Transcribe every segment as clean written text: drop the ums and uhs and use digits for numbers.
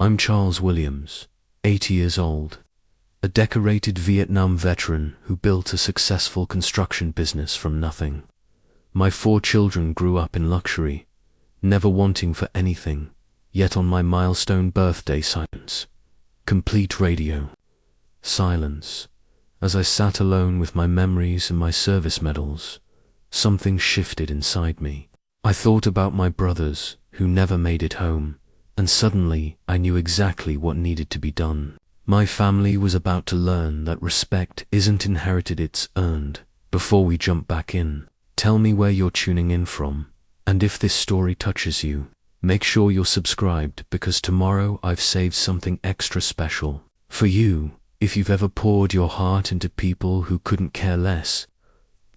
I'm Charles Williams, 80 years old, a decorated Vietnam veteran who built a successful construction business from nothing. My 4 children grew up in luxury, never wanting for anything, yet on my milestone birthday silence. Complete radio. Silence. As I sat alone with my memories and my service medals, something shifted inside me. I thought about my brothers who never made it home, and suddenly I knew exactly what needed to be done. My family was about to learn that respect isn't inherited, it's earned. Before we jump back in, tell me where you're tuning in from, and if this story touches you, make sure you're subscribed, because tomorrow I've saved something extra special for you. If you've ever poured your heart into people who couldn't care less,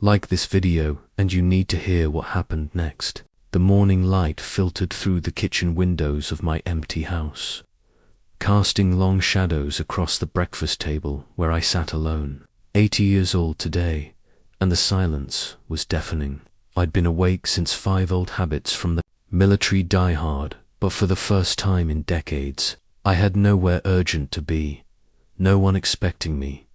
like this video and you need to hear what happened next. The morning light filtered through the kitchen windows of my empty house, casting long shadows across the breakfast table where I sat alone. 80 years old today, and the silence was deafening. I'd been awake since 5 old habits from the military diehard, but for the first time in decades, I had nowhere urgent to be, no one expecting me.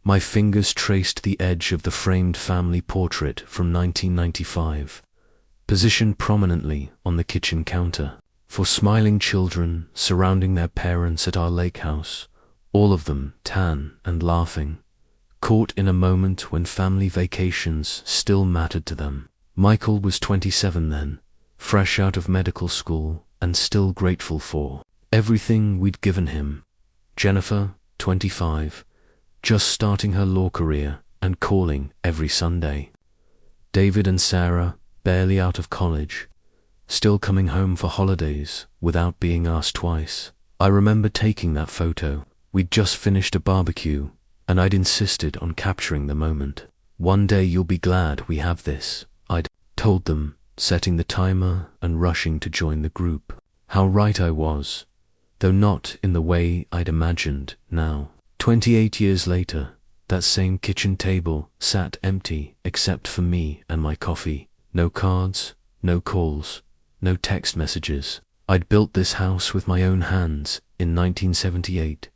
My fingers traced the edge of the framed family portrait from 1995, positioned prominently on the kitchen counter. 4 smiling children surrounding their parents at our lake house, all of them tan and laughing, caught in a moment when family vacations still mattered to them. Michael was 27 then, fresh out of medical school and still grateful for everything we'd given him. Jennifer, 25, just starting her law career and calling every Sunday. David and Sarah, barely out of college, still coming home for holidays without being asked twice. I remember taking that photo. We'd just finished a barbecue, and I'd insisted on capturing the moment. "One day you'll be glad we have this," I'd told them, setting the timer and rushing to join the group. How right I was, though not in the way I'd imagined now. 28 years later, that same kitchen table sat empty except for me and my coffee. No cards, no calls, no text messages. I'd built this house with my own hands in 1978,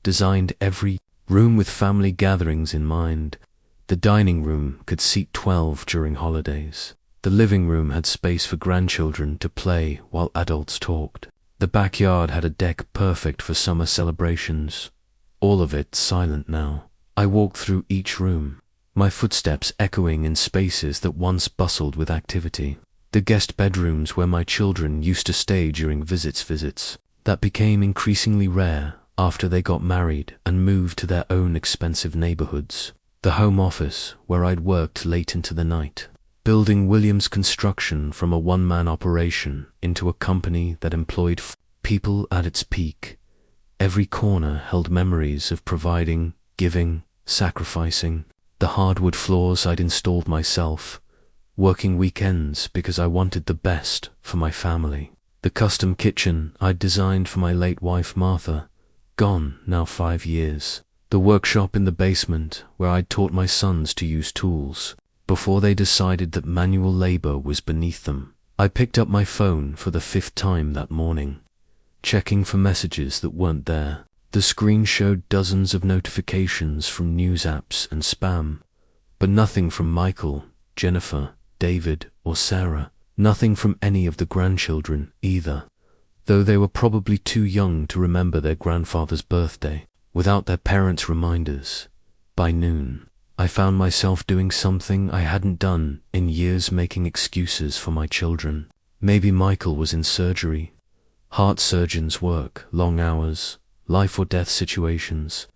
designed every room with family gatherings in mind. The dining room could seat 12 during holidays. The living room had space for grandchildren to play while adults talked. The backyard had a deck perfect for summer celebrations. All of it silent now. I walked through each room, my footsteps echoing in spaces that once bustled with activity. The guest bedrooms where my children used to stay during visits that became increasingly rare after they got married and moved to their own expensive neighborhoods. The home office where I'd worked late into the night, building Williams Construction from a one-man operation into a company that employed people at its peak. Every corner held memories of providing, giving, sacrificing. The hardwood floors I'd installed myself, working weekends because I wanted the best for my family. The custom kitchen I'd designed for my late wife Martha, gone now 5 years. The workshop in the basement where I'd taught my sons to use tools before they decided that manual labor was beneath them. I picked up my phone for the 5th time that morning, checking for messages that weren't there. The screen showed dozens of notifications from news apps and spam, but nothing from Michael, Jennifer, David, or Sarah. Nothing from any of the grandchildren either, though they were probably too young to remember their grandfather's birthday. Without their parents' reminders, by noon, I found myself doing something I hadn't done in years, making excuses for my children. Maybe Michael was in surgery, heart surgeons work, long hours, life or death situations.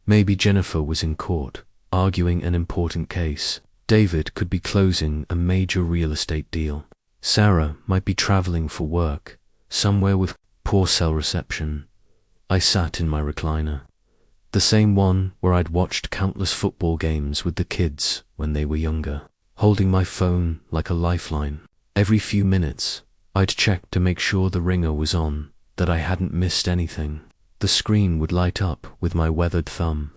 Maybe Jennifer was in court, arguing an important case. David could be closing a major real estate deal. Sarah might be traveling for work, somewhere with poor cell reception. I sat in my recliner, the same one where I'd watched countless football games with the kids when they were younger, holding my phone like a lifeline. Every few minutes, I'd check to make sure the ringer was on, that I hadn't missed anything. The screen would light up with my weathered thumb,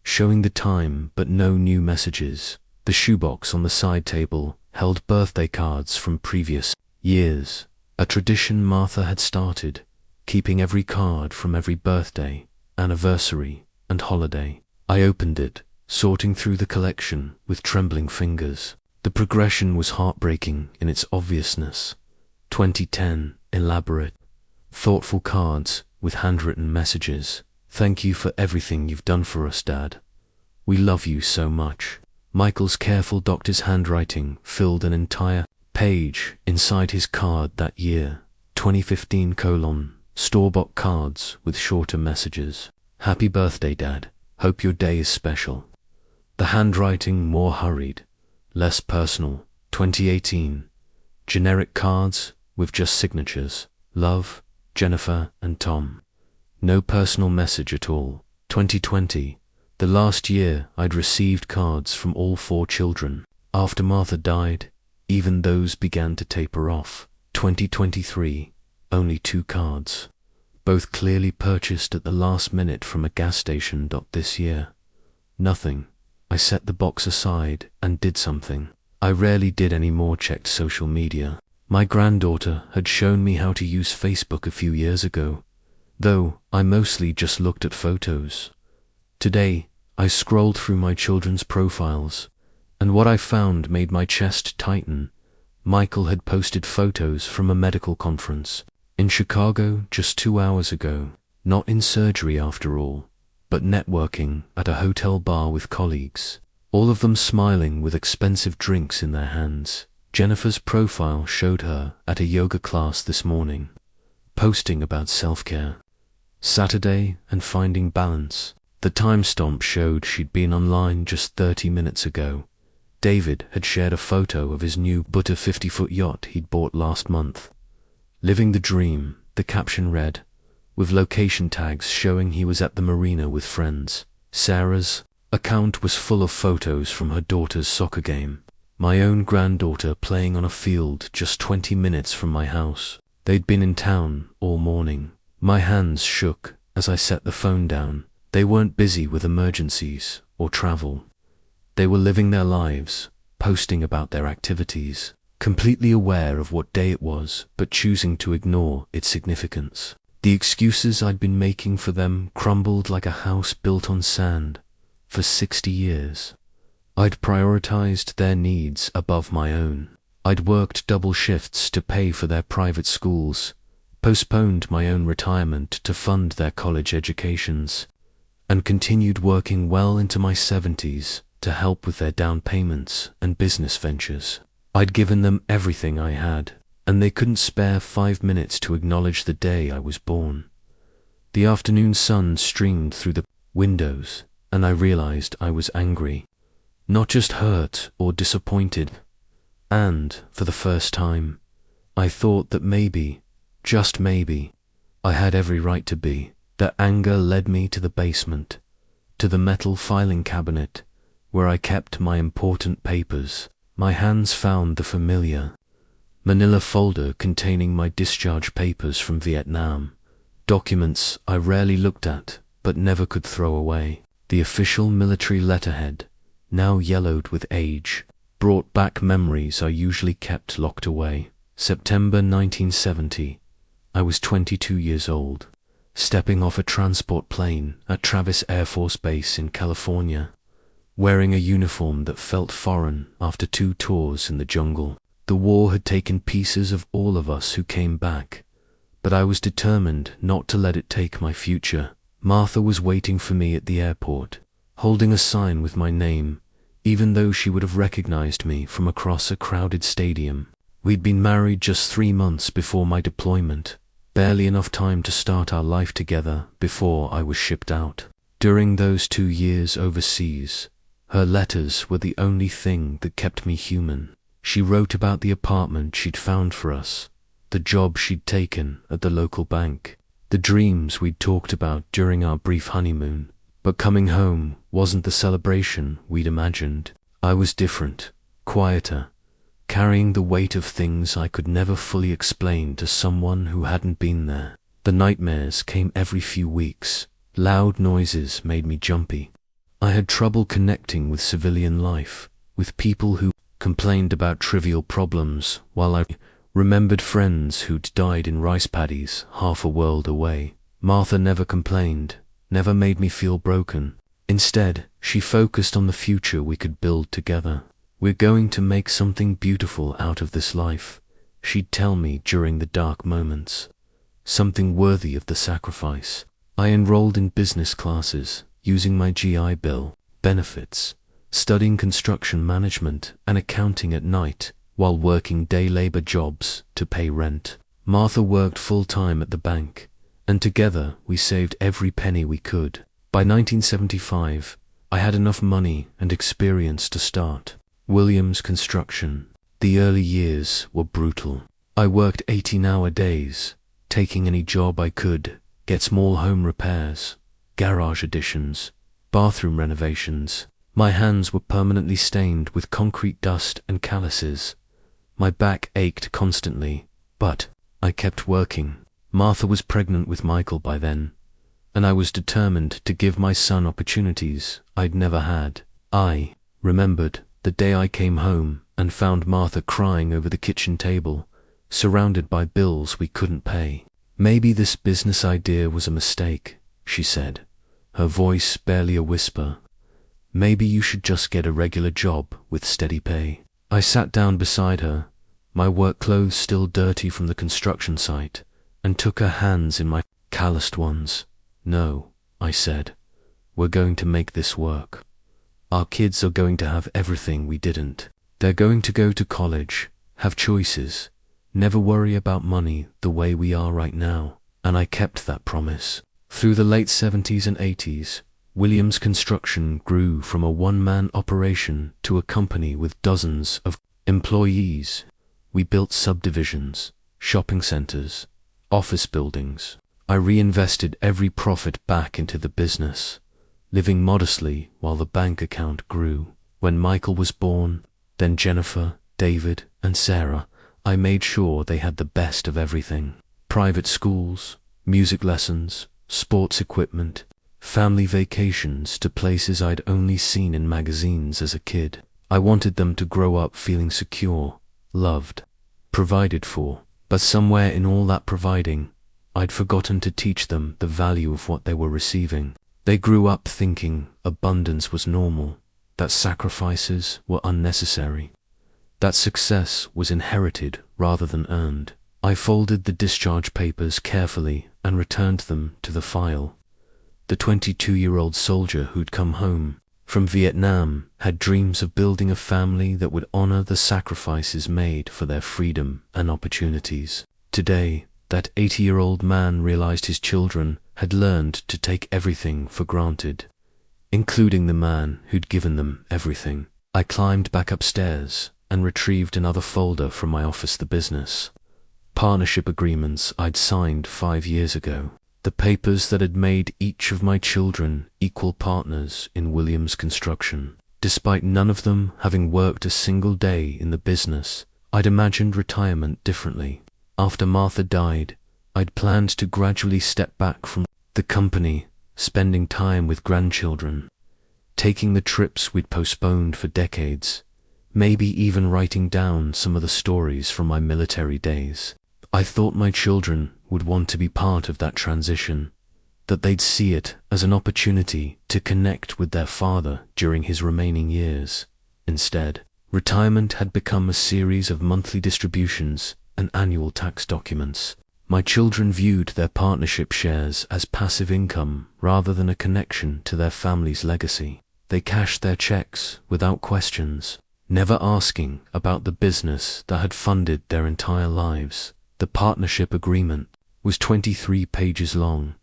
showing the time but no new messages. The shoebox on the side table held birthday cards from previous years, a tradition Martha had started, keeping every card from every birthday, anniversary, and holiday. I opened it, sorting through the collection with trembling fingers. The progression was heartbreaking in its obviousness. 2010, elaborate, thoughtful cards with handwritten messages. Thank you for everything you've done for us, Dad. We love you so much. Michael's careful doctor's handwriting filled an entire page inside his card that year. 2015: store-bought cards with shorter messages. Happy birthday, Dad. Hope your day is special. The handwriting more hurried, less personal. 2018, generic cards with just signatures. Love, Jennifer and Tom. No personal message at all. 2020, the last year I'd received cards from all 4 children. After Martha died, even those began to taper off. 2023, only 2 cards, both clearly purchased at the last minute from a gas station. This year, nothing. I set the box aside and did something I rarely did anymore: checked social media. My granddaughter had shown me how to use Facebook a few years ago, though I mostly just looked at photos. Today, I scrolled through my children's profiles, and what I found made my chest tighten. Michael had posted photos from a medical conference in Chicago just 2 hours ago. Not in surgery after all, but networking at a hotel bar with colleagues, all of them smiling with expensive drinks in their hands. Jennifer's profile showed her at a yoga class this morning, posting about self-care, Saturday, and finding balance. The timestamp showed she'd been online just 30 minutes ago. David had shared a photo of his new but a 50-foot yacht he'd bought last month. Living the dream, the caption read, with location tags showing he was at the marina with friends. Sarah's account was full of photos from her daughter's soccer game. My own granddaughter playing on a field just 20 minutes from my house. They'd been in town all morning. My hands shook as I set the phone down. They weren't busy with emergencies or travel. They were living their lives, posting about their activities, completely aware of what day it was, but choosing to ignore its significance. The excuses I'd been making for them crumbled like a house built on sand. For 60 years, I'd prioritized their needs above my own. I'd worked double shifts to pay for their private schools, postponed my own retirement to fund their college educations, and continued working well into my 70s to help with their down payments and business ventures. I'd given them everything I had, and they couldn't spare 5 minutes to acknowledge the day I was born. The afternoon sun streamed through the windows, and I realized I was angry, not just hurt or disappointed. And, for the first time, I thought that maybe, just maybe, I had every right to be. That anger led me to the basement, to the metal filing cabinet, where I kept my important papers. My hands found the familiar manila folder containing my discharge papers from Vietnam, documents I rarely looked at but never could throw away. The official military letterhead, now yellowed with age, brought back memories I usually kept locked away. September 1970. I was 22 years old, stepping off a transport plane at Travis Air Force Base in California, wearing a uniform that felt foreign after 2 tours in the jungle. The war had taken pieces of all of us who came back, but I was determined not to let it take my future. Martha was waiting for me at the airport, holding a sign with my name, even though she would have recognized me from across a crowded stadium. We'd been married just 3 months before my deployment, barely enough time to start our life together before I was shipped out. During those 2 years overseas, her letters were the only thing that kept me human. She wrote about the apartment she'd found for us, the job she'd taken at the local bank, the dreams we'd talked about during our brief honeymoon. But coming home wasn't the celebration we'd imagined. I was different, quieter, carrying the weight of things I could never fully explain to someone who hadn't been there. The nightmares came every few weeks. Loud noises made me jumpy. I had trouble connecting with civilian life, with people who complained about trivial problems while I Remembered friends who'd died in rice paddies half a world away. Martha never complained, never made me feel broken. Instead, she focused on the future we could build together. We're going to make something beautiful out of this life, she'd tell me during the dark moments. Something worthy of the sacrifice. I enrolled in business classes, using my GI Bill, benefits, studying construction management and accounting at night, while working day labor jobs to pay rent. Martha worked full-time at the bank, and together we saved every penny we could. By 1975, I had enough money and experience to start Williams Construction. The early years were brutal. I worked 18-hour days, taking any job I could, get small home repairs, garage additions, bathroom renovations. My hands were permanently stained with concrete dust and calluses. My back ached constantly, but I kept working. Martha was pregnant with Michael by then, and I was determined to give my son opportunities I'd never had. I remembered the day I came home and found Martha crying over the kitchen table, surrounded by bills we couldn't pay. "Maybe this business idea was a mistake," she said, her voice barely a whisper. "Maybe you should just get a regular job with steady pay." I sat down beside her, my work clothes still dirty from the construction site, and took her hands in my calloused ones. "No," I said, "we're going to make this work. Our kids are going to have everything we didn't. They're going to go to college, have choices, never worry about money the way we are right now." And I kept that promise. Through the late 70s and 80s, Williams Construction grew from a one-man operation to a company with dozens of employees. We built subdivisions, shopping centers, office buildings. I reinvested every profit back into the business, living modestly while the bank account grew. When Michael was born, then Jennifer, David, and Sarah, I made sure they had the best of everything. Private schools, music lessons, sports equipment, family vacations to places I'd only seen in magazines as a kid. I wanted them to grow up feeling secure, loved, provided for. But somewhere in all that providing, I'd forgotten to teach them the value of what they were receiving. They grew up thinking abundance was normal, that sacrifices were unnecessary, that success was inherited rather than earned. I folded the discharge papers carefully and returned them to the file. The 22-year-old soldier who'd come home from Vietnam had dreams of building a family that would honor the sacrifices made for their freedom and opportunities. Today, that 80-year-old man realized his children had learned to take everything for granted, including the man who'd given them everything. I climbed back upstairs and retrieved another folder from my office, the business partnership agreements I'd signed 5 years ago. The papers that had made each of my children equal partners in Williams Construction. Despite none of them having worked a single day in the business, I'd imagined retirement differently. After Martha died, I'd planned to gradually step back from the company, spending time with grandchildren, taking the trips we'd postponed for decades, maybe even writing down some of the stories from my military days. I thought my children would want to be part of that transition, that they'd see it as an opportunity to connect with their father during his remaining years. Instead, retirement had become a series of monthly distributions and annual tax documents. My children viewed their partnership shares as passive income rather than a connection to their family's legacy. They cashed their checks without questions, never asking about the business that had funded their entire lives. The partnership agreement was 23 pages long,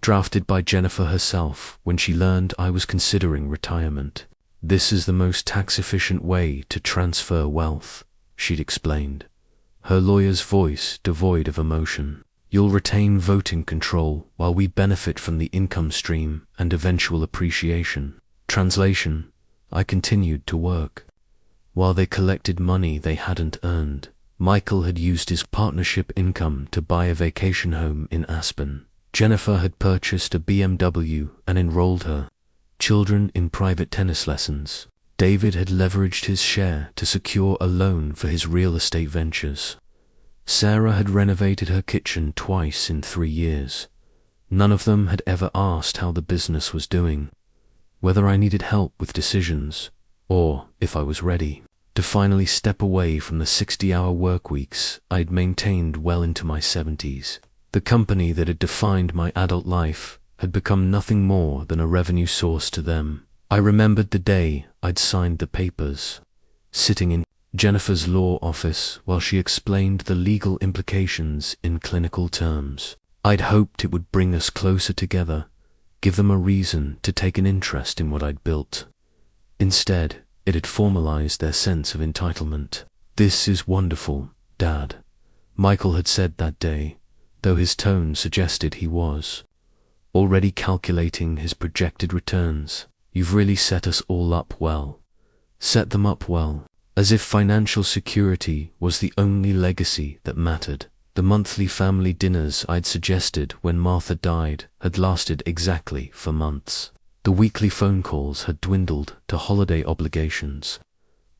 drafted by Jennifer herself when she learned I was considering retirement. "This is the most tax-efficient way to transfer wealth," she'd explained, her lawyer's voice devoid of emotion. "You'll retain voting control while we benefit from the income stream and eventual appreciation." Translation: I continued to work, while they collected money they hadn't earned. Michael had used his partnership income to buy a vacation home in Aspen. Jennifer had purchased a BMW and enrolled her children in private tennis lessons. David had leveraged his share to secure a loan for his real estate ventures. Sarah had renovated her kitchen twice in 3 years. None of them had ever asked how the business was doing, whether I needed help with decisions, or if I was ready to finally step away from the 60-hour work weeks I'd maintained well into my 70s. The company that had defined my adult life had become nothing more than a revenue source to them. I remembered the day I'd signed the papers, sitting in Jennifer's law office while she explained the legal implications in clinical terms. I'd hoped it would bring us closer together, give them a reason to take an interest in what I'd built. Instead, it had formalized their sense of entitlement. "This is wonderful, Dad," Michael had said that day, though his tone suggested he was already calculating his projected returns. "You've really set us all up well." Set them up well, as if financial security was the only legacy that mattered. The monthly family dinners I'd suggested when Martha died had lasted exactly for months. The weekly phone calls had dwindled to holiday obligations.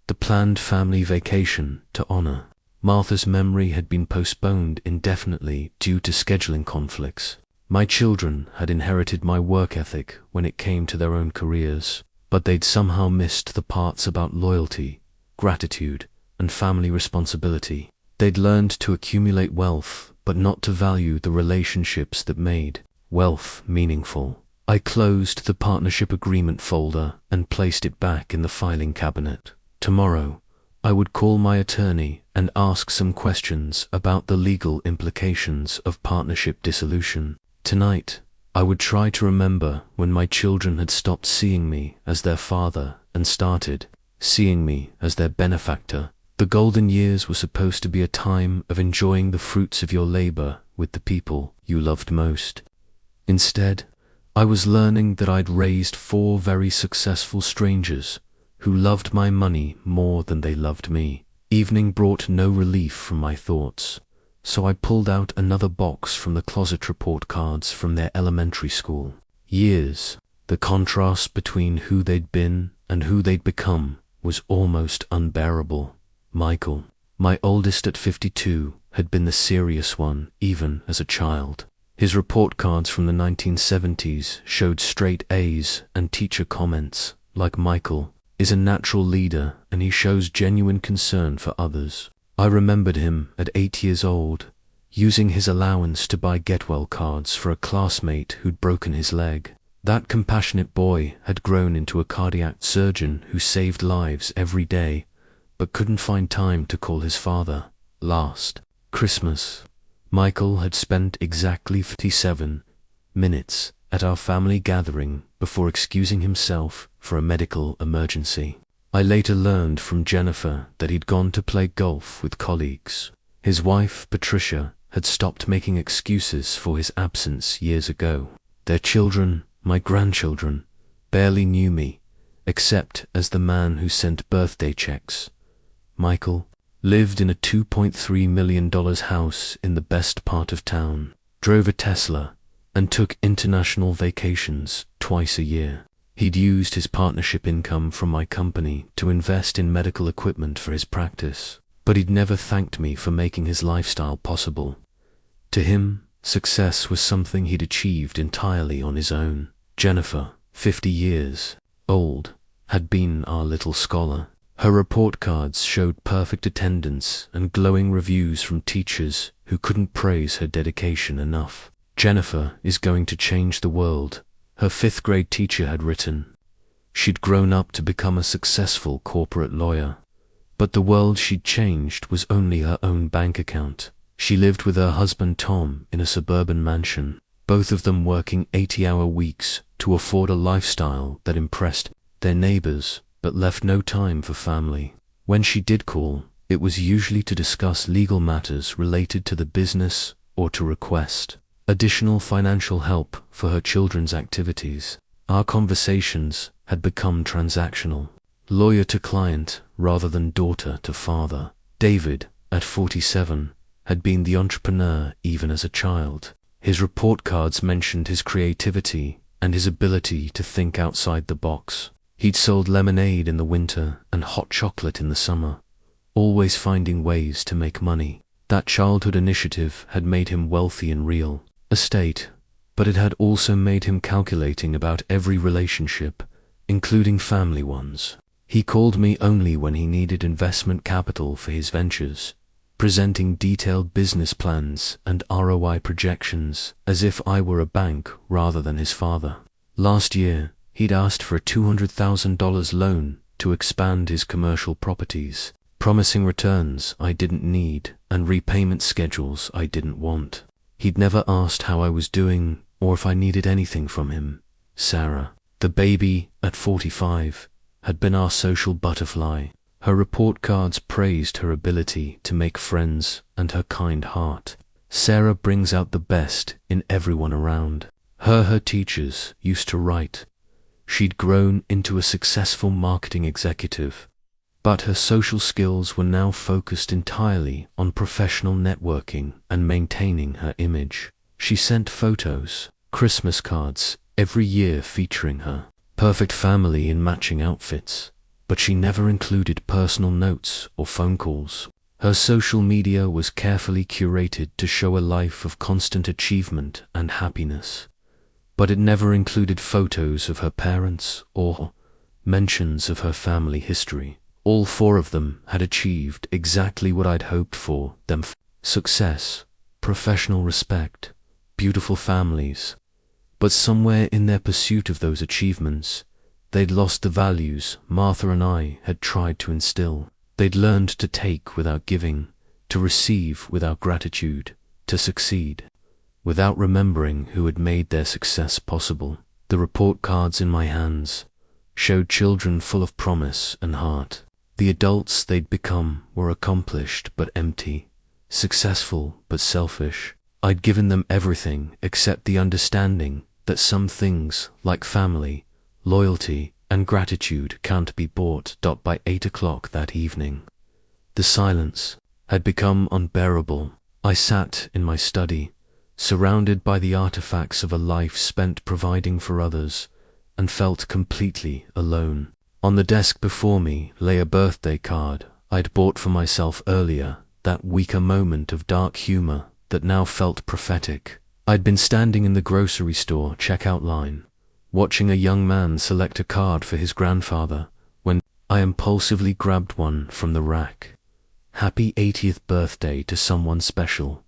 The planned family vacation to honor Martha's memory had been postponed indefinitely due to scheduling conflicts. My children had inherited my work ethic when it came to their own careers, but they'd somehow missed the parts about loyalty, gratitude, and family responsibility. They'd learned to accumulate wealth, but not to value the relationships that made wealth meaningful. I closed the partnership agreement folder and placed it back in the filing cabinet. Tomorrow, I would call my attorney and ask some questions about the legal implications of partnership dissolution. Tonight, I would try to remember when my children had stopped seeing me as their father and started seeing me as their benefactor. The golden years were supposed to be a time of enjoying the fruits of your labor with the people you loved most. Instead, I was learning that I'd raised 4 very successful strangers who loved my money more than they loved me. Evening brought no relief from my thoughts, so I pulled out another box from the closet report cards from their elementary school. Years, the contrast between who they'd been and who they'd become was almost unbearable. Michael, my oldest at 52, had been the serious one even as a child. His report cards from the 1970s showed straight A's and teacher comments like, "Michael is a natural leader and he shows genuine concern for others." I remembered him at 8 years old, using his allowance to buy get-well cards for a classmate who'd broken his leg. That compassionate boy had grown into a cardiac surgeon who saved lives every day, but couldn't find time to call his father. Last Christmas, Michael had spent exactly 57 minutes at our family gathering before excusing himself for a medical emergency. I later learned from Jennifer that he'd gone to play golf with colleagues. His wife, Patricia, had stopped making excuses for his absence years ago. Their children, my grandchildren, barely knew me, except as the man who sent birthday checks. Michael lived in a $2.3 million house in the best part of town, drove a Tesla, and took international vacations twice a year. He'd used his partnership income from my company to invest in medical equipment for his practice, but he'd never thanked me for making his lifestyle possible. To him, success was something he'd achieved entirely on his own. Jennifer, 50 years old, had been our little scholar. Her report cards showed perfect attendance and glowing reviews from teachers who couldn't praise her dedication enough. "Jennifer is going to change the world," her 5th grade teacher had written. She'd grown up to become a successful corporate lawyer, but the world she'd changed was only her own bank account. She lived with her husband Tom in a suburban mansion, both of them working 80-hour weeks to afford a lifestyle that impressed their neighbors but left no time for family. When she did call, it was usually to discuss legal matters related to the business or to request additional financial help for her children's activities. Our conversations had become transactional, lawyer to client rather than daughter to father. David, at 47, had been the entrepreneur even as a child. His report cards mentioned his creativity and his ability to think outside the box. He'd sold lemonade in the winter and hot chocolate in the summer, always finding ways to make money. That childhood initiative had made him wealthy in real estate, but it had also made him calculating about every relationship, including family ones. He called me only when he needed investment capital for his ventures, presenting detailed business plans and ROI projections as if I were a bank rather than his father. Last year, he'd asked for a $200,000 loan to expand his commercial properties, promising returns I didn't need and repayment schedules I didn't want. He'd never asked how I was doing or if I needed anything from him. Sarah, the baby at 45, had been our social butterfly. Her report cards praised her ability to make friends and her kind heart. Sarah brings out the best in everyone around. Her teachers used to write. She'd grown into a successful marketing executive, but her social skills were now focused entirely on professional networking and maintaining her image. She sent photos, Christmas cards, every year featuring her perfect family in matching outfits, but she never included personal notes or phone calls. Her social media was carefully curated to show a life of constant achievement and happiness, but it never included photos of her parents or mentions of her family history. All four of them had achieved exactly what I'd hoped for them: success, professional respect, beautiful families. But somewhere in their pursuit of those achievements, they'd lost the values Martha and I had tried to instill. They'd learned to take without giving, to receive without gratitude, to succeed without remembering who had made their success possible. The report cards in my hands showed children full of promise and heart. The adults they'd become were accomplished but empty, successful but selfish. I'd given them everything except the understanding that some things, like family, loyalty, and gratitude, can't be bought. By 8 o'clock that evening, the silence had become unbearable. I sat in my study, surrounded by the artifacts of a life spent providing for others, and felt completely alone. On the desk before me lay a birthday card I'd bought for myself earlier, that week, a moment of dark humor that now felt prophetic. I'd been standing in the grocery store checkout line, watching a young man select a card for his grandfather, when I impulsively grabbed one from the rack. Happy 80th birthday to someone special,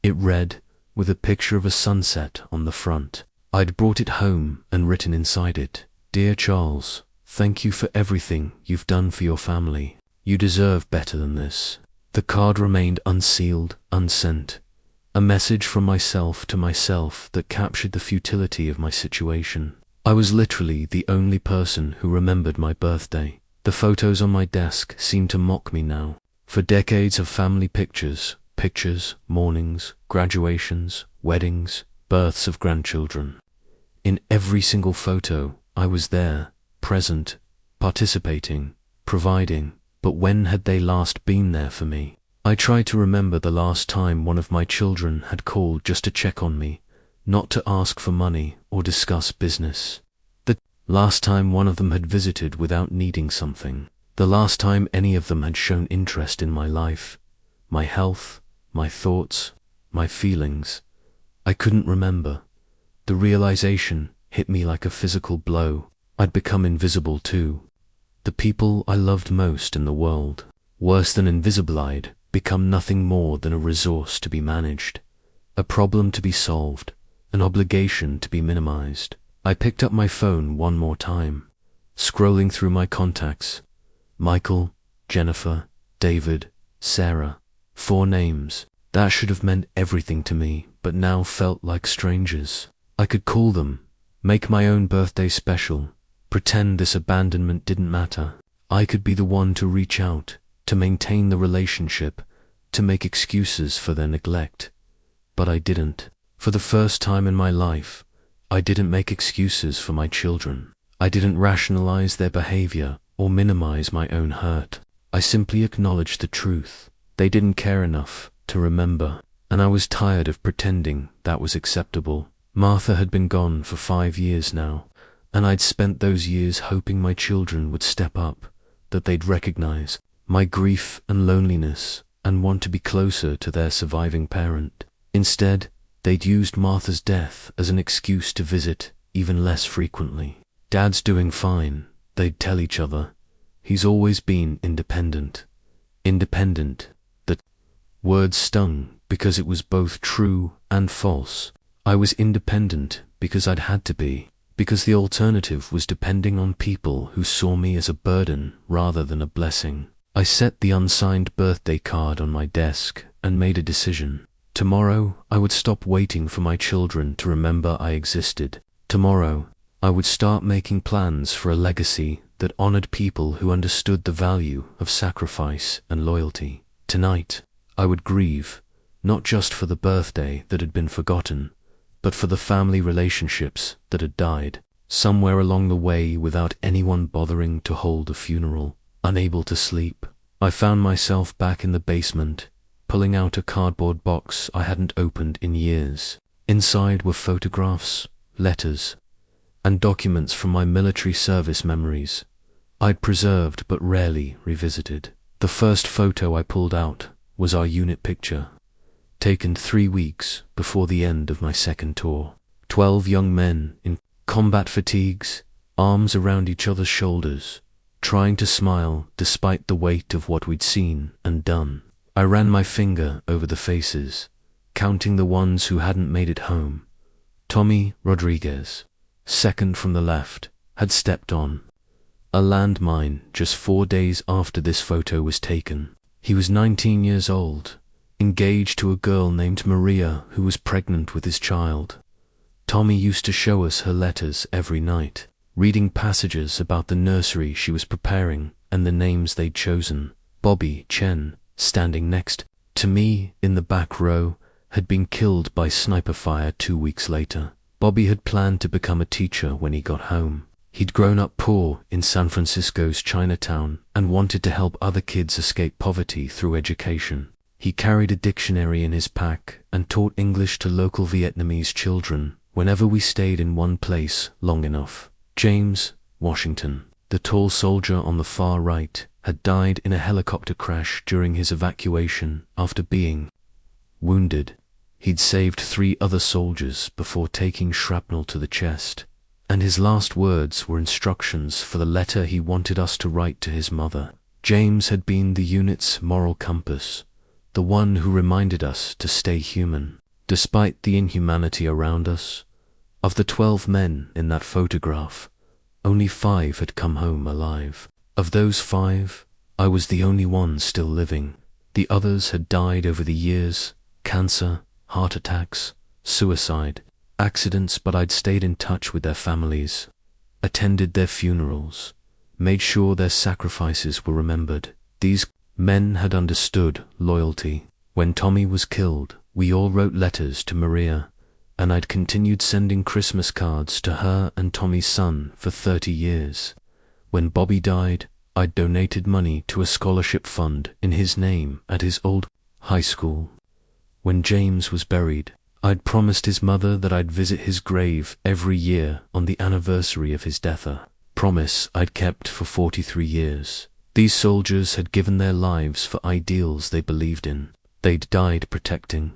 it read, with a picture of a sunset on the front. I'd brought it home and written inside it, "Dear Charles, thank you for everything you've done for your family. You deserve better than this." The card remained unsealed, unsent. A message from myself to myself that captured the futility of my situation. I was literally the only person who remembered my birthday. The photos on my desk seemed to mock me now. For decades of family pictures, mornings, graduations, weddings, births of grandchildren. In every single photo, I was there, present, participating, providing, but when had they last been there for me? I tried to remember the last time one of my children had called just to check on me, not to ask for money or discuss business. The last time one of them had visited without needing something. The last time any of them had shown interest in my life, my health, my thoughts, my feelings. I couldn't remember. The realization hit me like a physical blow. I'd become invisible too. The people I loved most in the world, worse than invisible, I'd become nothing more than a resource to be managed, a problem to be solved, an obligation to be minimized. I picked up my phone one more time, scrolling through my contacts. Michael, Jennifer, David, Sarah. 4 names. That should have meant everything to me, but now felt like strangers. I could call them, make my own birthday special, pretend this abandonment didn't matter. I could be the one to reach out, to maintain the relationship, to make excuses for their neglect. But I didn't. For the first time in my life, I didn't make excuses for my children. I didn't rationalize their behavior or minimize my own hurt. I simply acknowledged the truth. They didn't care enough to remember, and I was tired of pretending that was acceptable. Martha had been gone for 5 years now, and I'd spent those years hoping my children would step up, that they'd recognize my grief and loneliness and want to be closer to their surviving parent. Instead, they'd used Martha's death as an excuse to visit even less frequently. "Dad's doing fine," they'd tell each other. "He's always been independent." Independent. The word stung because it was both true and false. I was independent because I'd had to be, because the alternative was depending on people who saw me as a burden rather than a blessing. I set the unsigned birthday card on my desk and made a decision. Tomorrow, I would stop waiting for my children to remember I existed. Tomorrow, I would start making plans for a legacy that honored people who understood the value of sacrifice and loyalty. Tonight, I would grieve, not just for the birthday that had been forgotten, but for the family relationships that had died somewhere along the way without anyone bothering to hold a funeral. Unable to sleep, I found myself back in the basement, pulling out a cardboard box I hadn't opened in years. Inside were photographs, letters, and documents from my military service memories I'd preserved but rarely revisited. The first photo I pulled out was our unit picture, taken 3 weeks before the end of my second tour. 12 young men in combat fatigues, arms around each other's shoulders, trying to smile despite the weight of what we'd seen and done. I ran my finger over the faces, counting the ones who hadn't made it home. Tommy Rodriguez, second from the left, had stepped on a landmine just 4 days after this photo was taken. He was 19 years old, engaged to a girl named Maria who was pregnant with his child. Tommy used to show us her letters every night, reading passages about the nursery she was preparing and the names they'd chosen. Bobby Chen, standing next to me in the back row, had been killed by sniper fire 2 weeks later. Bobby had planned to become a teacher when he got home. He'd grown up poor in San Francisco's Chinatown and wanted to help other kids escape poverty through education. He carried a dictionary in his pack and taught English to local Vietnamese children whenever we stayed in one place long enough. James Washington, the tall soldier on the far right, had died in a helicopter crash during his evacuation after being wounded. He'd saved 3 other soldiers before taking shrapnel to the chest, and his last words were instructions for the letter he wanted us to write to his mother. James had been the unit's moral compass, the one who reminded us to stay human, despite the inhumanity around us. Of the 12 men in that photograph, only 5 had come home alive. Of those 5, I was the only one still living. The others had died over the years, cancer, heart attacks, suicide, accidents, but I'd stayed in touch with their families, attended their funerals, made sure their sacrifices were remembered. These men had understood loyalty. When Tommy was killed, we all wrote letters to Maria, and I'd continued sending Christmas cards to her and Tommy's son for 30 years. When Bobby died, I'd donated money to a scholarship fund in his name at his old high school. When James was buried, I'd promised his mother that I'd visit his grave every year on the anniversary of his death, a promise I'd kept for 43 years. These soldiers had given their lives for ideals they believed in. They'd died protecting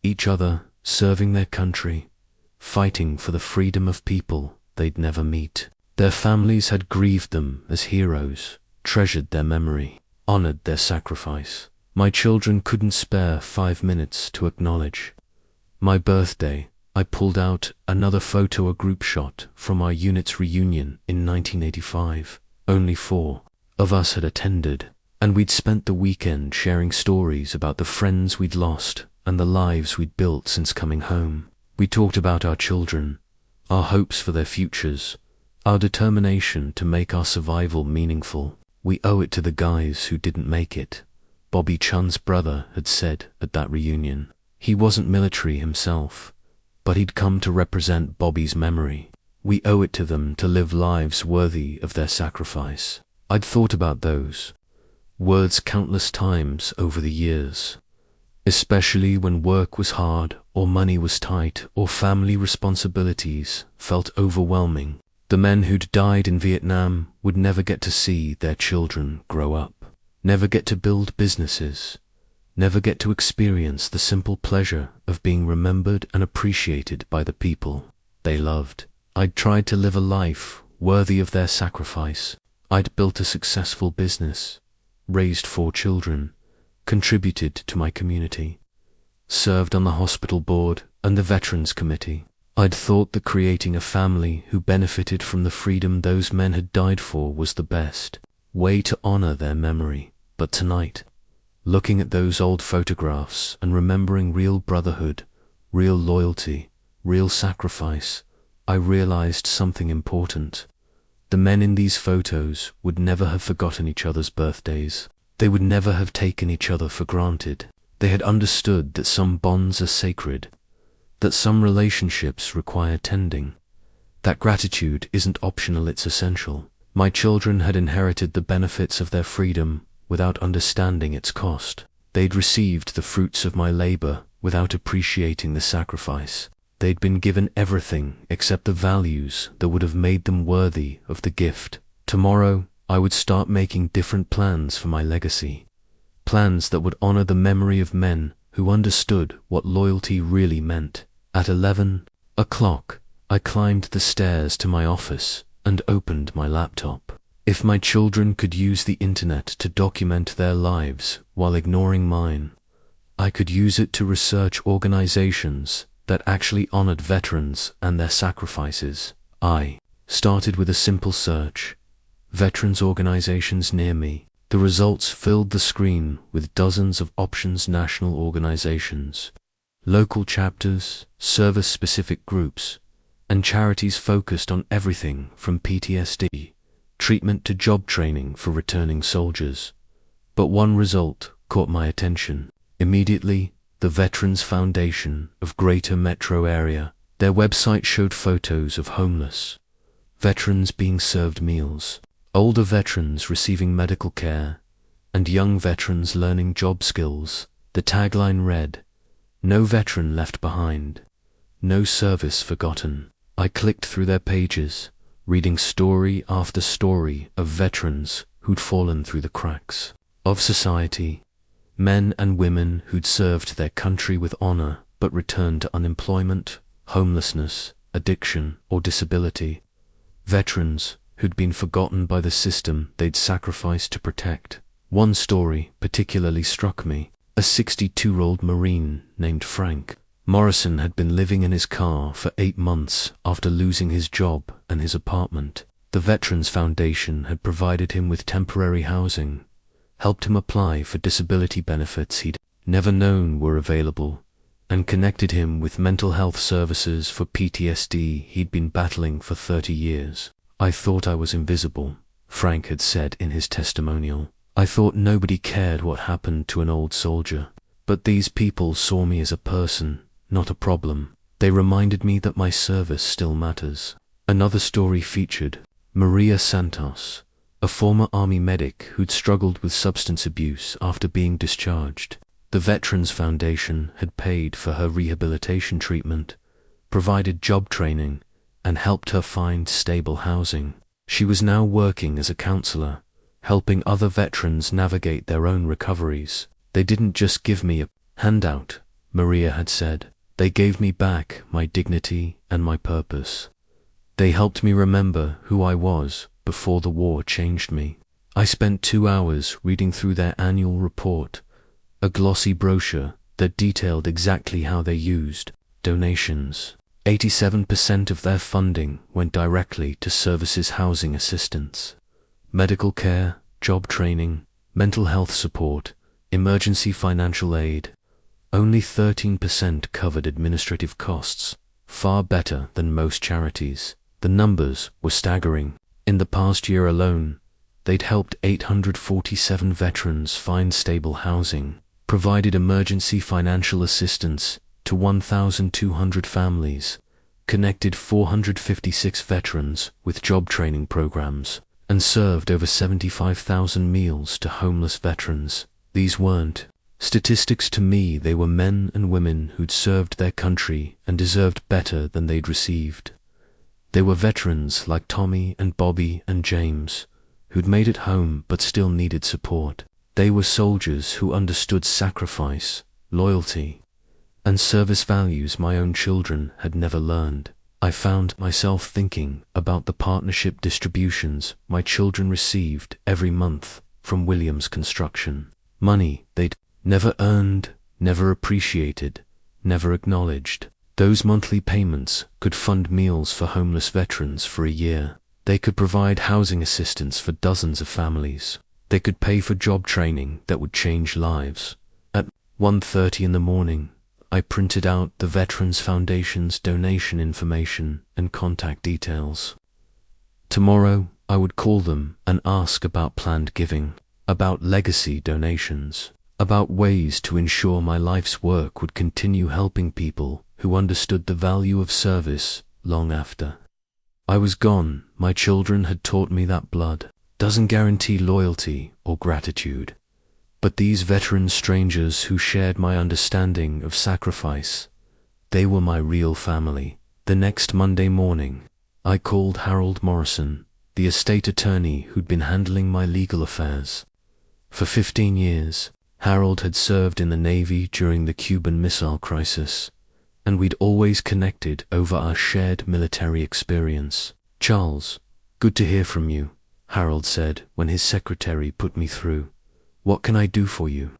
each other, serving their country, fighting for the freedom of people they'd never meet. Their families had grieved them as heroes, treasured their memory, honored their sacrifice. My children couldn't spare 5 minutes to acknowledge. My birthday, I pulled out another photo, a group shot from our unit's reunion in 1985. Only 4 of us had attended, and we'd spent the weekend sharing stories about the friends we'd lost and the lives we'd built since coming home. We talked about our children, our hopes for their futures, our determination to make our survival meaningful. "We owe it to the guys who didn't make it," Bobby Chun's brother had said at that reunion. He wasn't military himself, but he'd come to represent Bobby's memory. We owe it to them to live lives worthy of their sacrifice. I'd thought about those words countless times over the years, especially when work was hard or money was tight or family responsibilities felt overwhelming. The men who'd died in Vietnam would never get to see their children grow up, never get to build businesses, never get to experience the simple pleasure of being remembered and appreciated by the people they loved. I'd tried to live a life worthy of their sacrifice. I'd built a successful business, raised 4 children, contributed to my community, served on the hospital board and the Veterans Committee. I'd thought that creating a family who benefited from the freedom those men had died for was the best way to honor their memory. But tonight, looking at those old photographs and remembering real brotherhood, real loyalty, real sacrifice, I realized something important. The men in these photos would never have forgotten each other's birthdays. They would never have taken each other for granted. They had understood that some bonds are sacred, that some relationships require tending, that gratitude isn't optional, it's essential. My children had inherited the benefits of their freedom without understanding its cost. They'd received the fruits of my labor without appreciating the sacrifice. They'd been given everything except the values that would have made them worthy of the gift. Tomorrow, I would start making different plans for my legacy. Plans that would honor the memory of men who understood what loyalty really meant. At 11 o'clock, I climbed the stairs to my office and opened my laptop. If my children could use the internet to document their lives while ignoring mine, I could use it to research organizations that actually honored veterans and their sacrifices. I started with a simple search: veterans organizations near me. The results filled the screen with dozens of options: national organizations, local chapters, service-specific groups, and charities focused on everything from PTSD treatment to job training for returning soldiers. But one result caught my attention. Immediately, the Veterans Foundation of Greater Metro Area. Their website showed photos of homeless veterans being served meals, older veterans receiving medical care, and young veterans learning job skills. The tagline read, "No veteran left behind, no service forgotten." I clicked through their pages, reading story after story of veterans who'd fallen through the cracks of society, men and women who'd served their country with honor but returned to unemployment, homelessness, addiction, or disability. Veterans who'd been forgotten by the system they'd sacrificed to protect. One story particularly struck me. A 62-year-old Marine named Frank Morrison had been living in his car for 8 months after losing his job and his apartment. The Veterans Foundation had provided him with temporary housing, helped him apply for disability benefits he'd never known were available, and connected him with mental health services for PTSD he'd been battling for 30 years. "I thought I was invisible," Frank had said in his testimonial. "I thought nobody cared what happened to an old soldier. But these people saw me as a person, not a problem. They reminded me that my service still matters." Another story featured Maria Santos, a former Army medic who'd struggled with substance abuse after being discharged. The Veterans Foundation had paid for her rehabilitation treatment, provided job training, and helped her find stable housing. She was now working as a counselor, helping other veterans navigate their own recoveries. "They didn't just give me a handout," Maria had said. "They gave me back my dignity and my purpose. They helped me remember who I was before the war changed me." I spent 2 hours reading through their annual report, a glossy brochure that detailed exactly how they used donations. 87% of their funding went directly to services, housing assistance, medical care, job training, mental health support, emergency financial aid. Only 13% covered administrative costs, far better than most charities. The numbers were staggering. In the past year alone, they'd helped 847 veterans find stable housing, provided emergency financial assistance to 1,200 families, connected 456 veterans with job training programs, and served over 75,000 meals to homeless veterans. These weren't statistics to me. They were men and women who'd served their country and deserved better than they'd received. They were veterans like Tommy and Bobby and James, who'd made it home but still needed support. They were soldiers who understood sacrifice, loyalty, and service values my own children had never learned. I found myself thinking about the partnership distributions my children received every month from Williams Construction. Money they'd never earned, never appreciated, never acknowledged. Those monthly payments could fund meals for homeless veterans for a year. They could provide housing assistance for dozens of families. They could pay for job training that would change lives. At 1:30 in the morning, I printed out the Veterans Foundation's donation information and contact details. Tomorrow, I would call them and ask about planned giving, about legacy donations, about ways to ensure my life's work would continue helping people who understood the value of service long after I was gone. My children had taught me that blood doesn't guarantee loyalty or gratitude. But these veteran strangers who shared my understanding of sacrifice, they were my real family. The next Monday morning, I called Harold Morrison, the estate attorney who'd been handling my legal affairs. For 15 years, Harold had served in the Navy during the Cuban Missile Crisis, and we'd always connected over our shared military experience. "Charles, good to hear from you," Harold said when his secretary put me through. "What can I do for you?"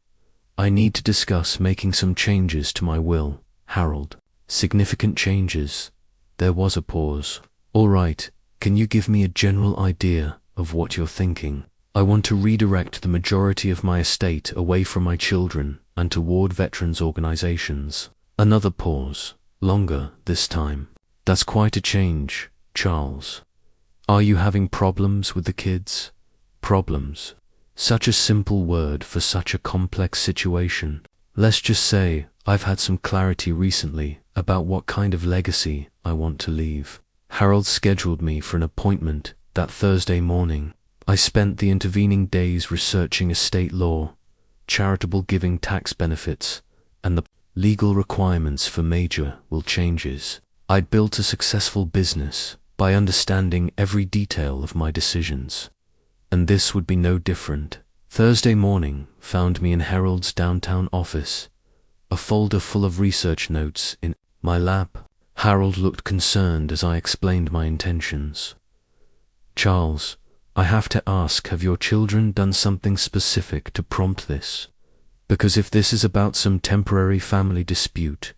"I need to discuss making some changes to my will, Harold." "Significant changes?" There was a pause. "All right, can you give me a general idea of what you're thinking?" "I want to redirect the majority of my estate away from my children and toward veterans organizations." Another pause, longer this time. "That's quite a change, Charles. Are you having problems with the kids?" "Problems? Such a simple word for such a complex situation. Let's just say I've had some clarity recently about what kind of legacy I want to leave." Harold scheduled me for an appointment that Thursday morning. I spent the intervening days researching estate law, charitable giving tax benefits, and the legal requirements for major will changes. I'd built a successful business by understanding every detail of my decisions, and this would be no different. Thursday morning found me in Harold's downtown office, a folder full of research notes in my lap. Harold looked concerned as I explained my intentions. "Charles, I have to ask, have your children done something specific to prompt this? Because if this is about some temporary family dispute,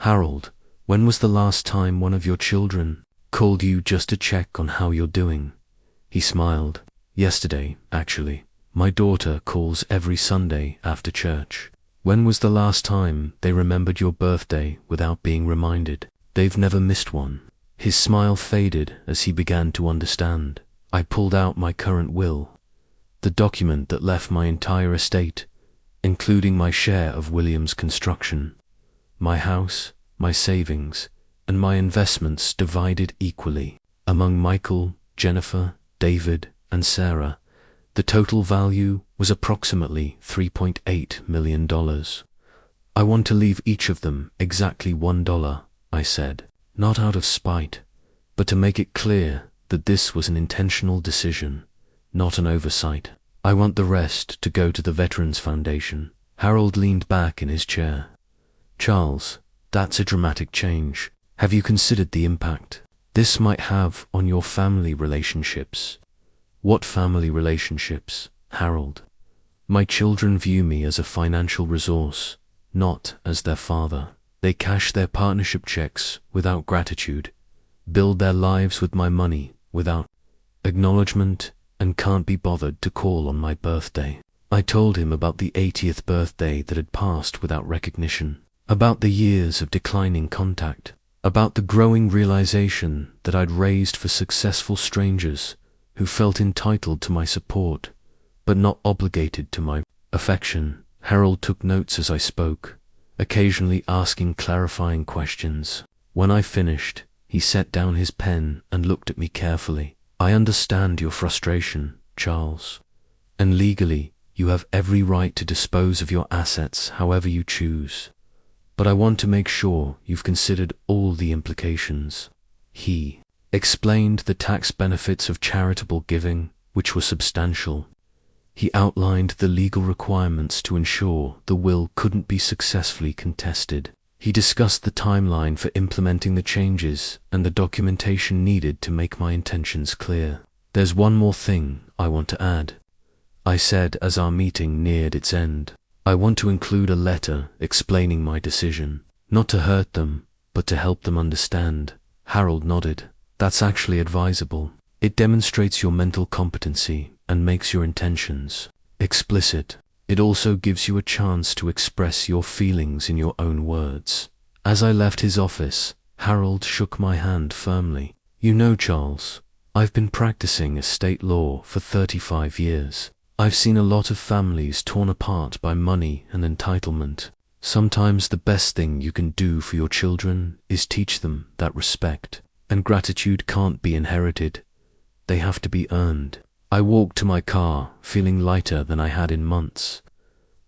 Harold, when was the last time one of your children called you just to check on how you're doing?" He smiled. "Yesterday, actually. My daughter calls every Sunday after church." "When was the last time they remembered your birthday without being reminded?" "They've never missed one." His smile faded as he began to understand. I pulled out my current will, the document that left my entire estate, including my share of Williams Construction, my house, my savings, and my investments divided equally among Michael, Jennifer, David, and Sarah. The total value was approximately $3.8 million. "I want to leave each of them exactly $1, I said, not out of spite, but to make it clear that this was an intentional decision, not an oversight. I want the rest to go to the Veterans Foundation." Harold leaned back in his chair. "Charles, that's a dramatic change. Have you considered the impact this might have on your family relationships?" "What family relationships, Harold?" "My children view me as a financial resource, not as their father. They cash their partnership checks without gratitude, build their lives with my money without acknowledgement, and can't be bothered to call on my birthday." I told him about the 80th birthday that had passed without recognition, about the years of declining contact, about the growing realization that I'd raised for successful strangers who felt entitled to my support, but not obligated to my affection. Harold took notes as I spoke, occasionally asking clarifying questions. When I finished, he set down his pen and looked at me carefully. "I understand your frustration, Charles, and legally you have every right to dispose of your assets however you choose. But I want to make sure you've considered all the implications." He explained the tax benefits of charitable giving, which were substantial. He outlined the legal requirements to ensure the will couldn't be successfully contested. He discussed the timeline for implementing the changes and the documentation needed to make my intentions clear. "There's one more thing I want to add," I said as our meeting neared its end. "I want to include a letter explaining my decision, not to hurt them, but to help them understand." Harold nodded. "That's actually advisable. It demonstrates your mental competency and makes your intentions explicit. It also gives you a chance to express your feelings in your own words." As I left his office, Harold shook my hand firmly. "You know, Charles, I've been practicing estate law for 35 years. I've seen a lot of families torn apart by money and entitlement. Sometimes the best thing you can do for your children is teach them that respect and gratitude can't be inherited. They have to be earned." I walked to my car, feeling lighter than I had in months.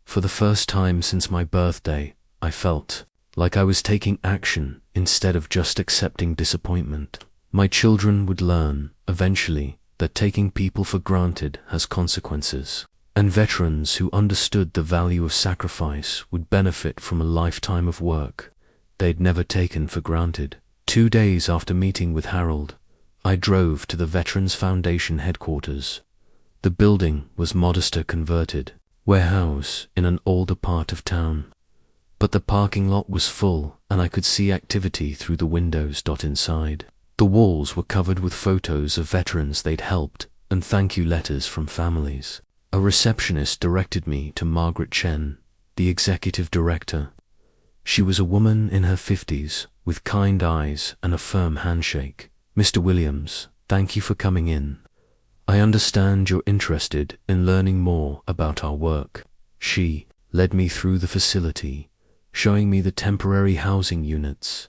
For the first time since my birthday, I felt like I was taking action instead of just accepting disappointment. My children would learn, eventually, that taking people for granted has consequences, and veterans who understood the value of sacrifice would benefit from a lifetime of work they'd never taken for granted. 2 days after meeting with Harold, I drove to the Veterans Foundation headquarters. The building was modester converted warehouse in an older part of town, but the parking lot was full and I could see activity through the windows. Inside, the walls were covered with photos of veterans they'd helped and thank you letters from families. A receptionist directed me to Margaret Chen, the executive director. She was a woman in her 50s with kind eyes and a firm handshake. "Mr. Williams, thank you for coming in. I understand you're interested in learning more about our work." She led me through the facility, showing me the temporary housing units,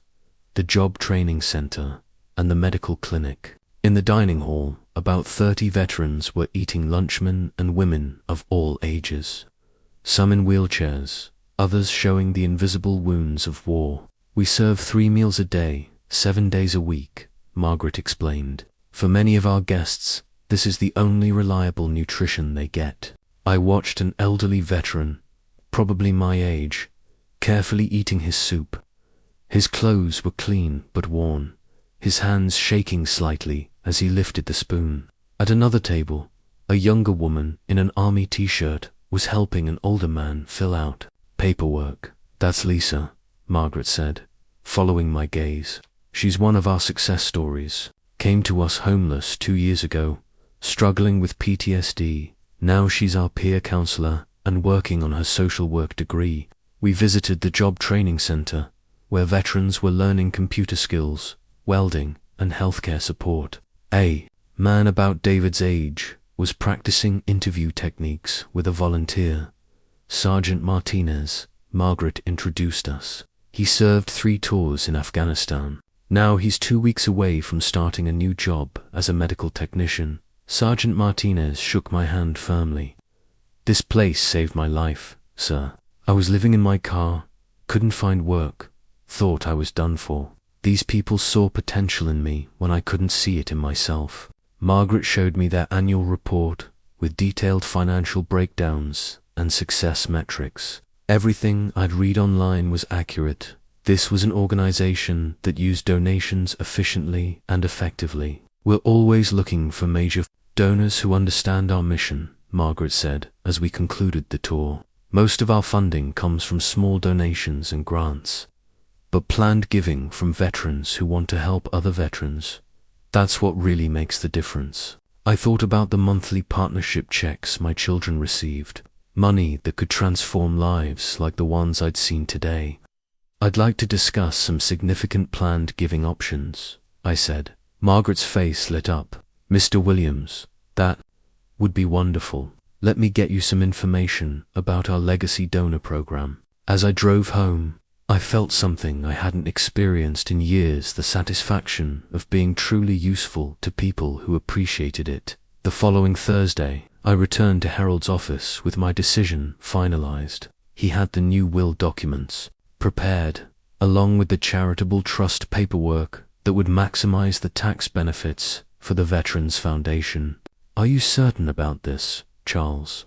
the job training center, and the medical clinic. In the dining hall, about 30 veterans were eating, lunchmen and women of all ages, some in wheelchairs, others showing the invisible wounds of war. "We serve 3 meals a day, 7 days a week," Margaret explained. "For many of our guests, this is the only reliable nutrition they get." I watched an elderly veteran, probably my age, carefully eating his soup. His clothes were clean but worn, his hands shaking slightly as he lifted the spoon. At another table, a younger woman in an army t-shirt was helping an older man fill out paperwork. "That's Lisa," Margaret said, following my gaze. "She's one of our success stories. Came to us homeless 2 years ago, struggling with PTSD. Now she's our peer counselor and working on her social work degree." We visited the job training center, where veterans were learning computer skills, welding, and healthcare support. A man about David's age was practicing interview techniques with a volunteer, Sergeant Martinez. Margaret introduced us. He served 3 tours in Afghanistan. Now he's 2 weeks away from starting a new job as a medical technician. Sergeant Martinez shook my hand firmly. "This place saved my life, sir. I was living in my car, couldn't find work, thought I was done for. These people saw potential in me when I couldn't see it in myself." Margaret showed me their annual report with detailed financial breakdowns and success metrics. Everything I'd read online was accurate. This was an organization that used donations efficiently and effectively. "We're always looking for major donors who understand our mission," Margaret said as we concluded the tour. "Most of our funding comes from small donations and grants, but planned giving from veterans who want to help other veterans, that's what really makes the difference." I thought about the monthly partnership checks my children received, money that could transform lives like the ones I'd seen today. "I'd like to discuss some significant planned giving options," I said. Margaret's face lit up. "Mr. Williams, that would be wonderful. Let me get you some information about our legacy donor program." As I drove home, I felt something I hadn't experienced in years, the satisfaction of being truly useful to people who appreciated it. The following Thursday, I returned to Harold's office with my decision finalized. He had the new will documents prepared, along with the charitable trust paperwork that would maximize the tax benefits for the Veterans Foundation. "Are you certain about this?" Charles?"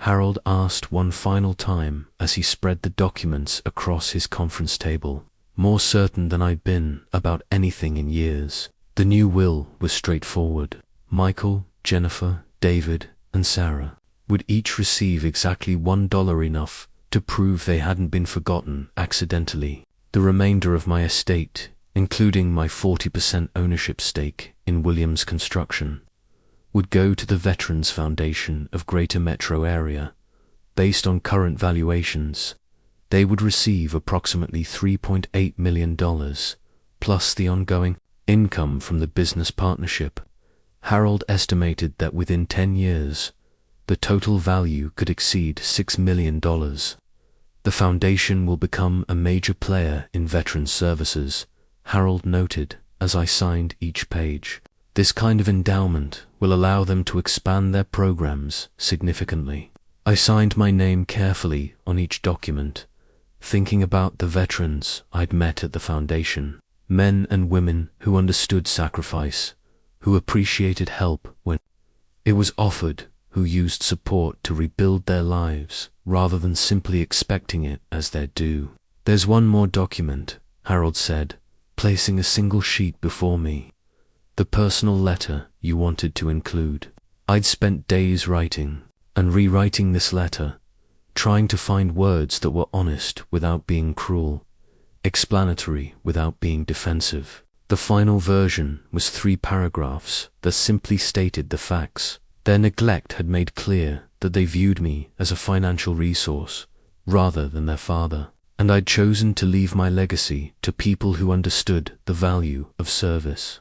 Harold asked one final time as he spread the documents across his conference table. More certain than I'd been about anything in years. The new will was straightforward. Michael, Jennifer, David, and Sarah would each receive exactly $1, enough to prove they hadn't been forgotten accidentally. The remainder of my estate, including my 40% ownership stake in Williams Construction, would go to the Veterans Foundation of Greater Metro Area. Based on current valuations, they would receive approximately $3.8 million, plus the ongoing income from the business partnership. Harold estimated that within 10 years, the total value could exceed $6 million. The foundation will become a major player in veterans services, Harold noted as I signed each page. This kind of endowment will allow them to expand their programs significantly. I signed my name carefully on each document, thinking about the veterans I'd met at the foundation, men and women who understood sacrifice, who appreciated help when it was offered, who used support to rebuild their lives rather than simply expecting it as their due. "There's one more document," Harold said, placing a single sheet before me. "The personal letter you wanted to include." I'd spent days writing and rewriting this letter, trying to find words that were honest without being cruel, explanatory without being defensive. The final version was 3 paragraphs that simply stated the facts. Their neglect had made clear that they viewed me as a financial resource rather than their father, and I'd chosen to leave my legacy to people who understood the value of service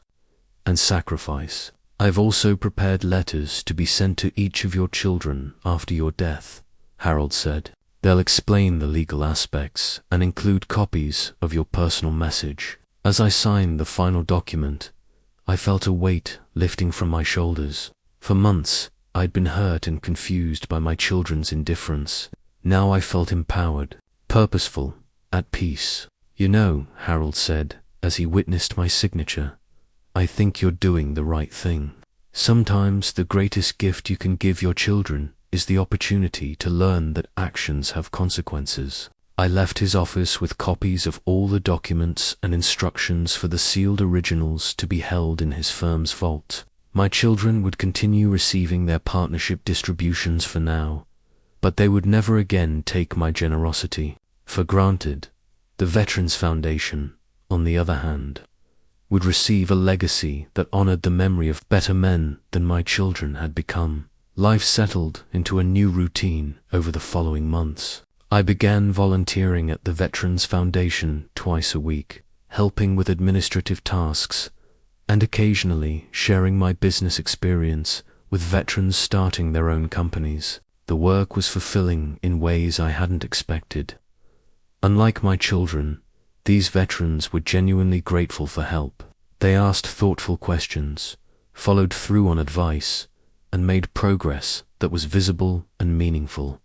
and sacrifice. "I've also prepared letters to be sent to each of your children after your death," Harold said. "They'll explain the legal aspects and include copies of your personal message." As I signed the final document, I felt a weight lifting from my shoulders. For months, I'd been hurt and confused by my children's indifference. Now I felt empowered, purposeful, at peace. "You know," Harold said as he witnessed my signature, "I think you're doing the right thing. Sometimes the greatest gift you can give your children is the opportunity to learn that actions have consequences." I left his office with copies of all the documents and instructions for the sealed originals to be held in his firm's vault. My children would continue receiving their partnership distributions for now, but they would never again take my generosity for granted. The Veterans Foundation, on the other hand, would receive a legacy that honored the memory of better men than my children had become. Life settled into a new routine over the following months. I began volunteering at the Veterans Foundation twice a week, helping with administrative tasks, and occasionally sharing my business experience with veterans starting their own companies. The work was fulfilling in ways I hadn't expected. Unlike my children, these veterans were genuinely grateful for help. They asked thoughtful questions, followed through on advice, and made progress that was visible and meaningful.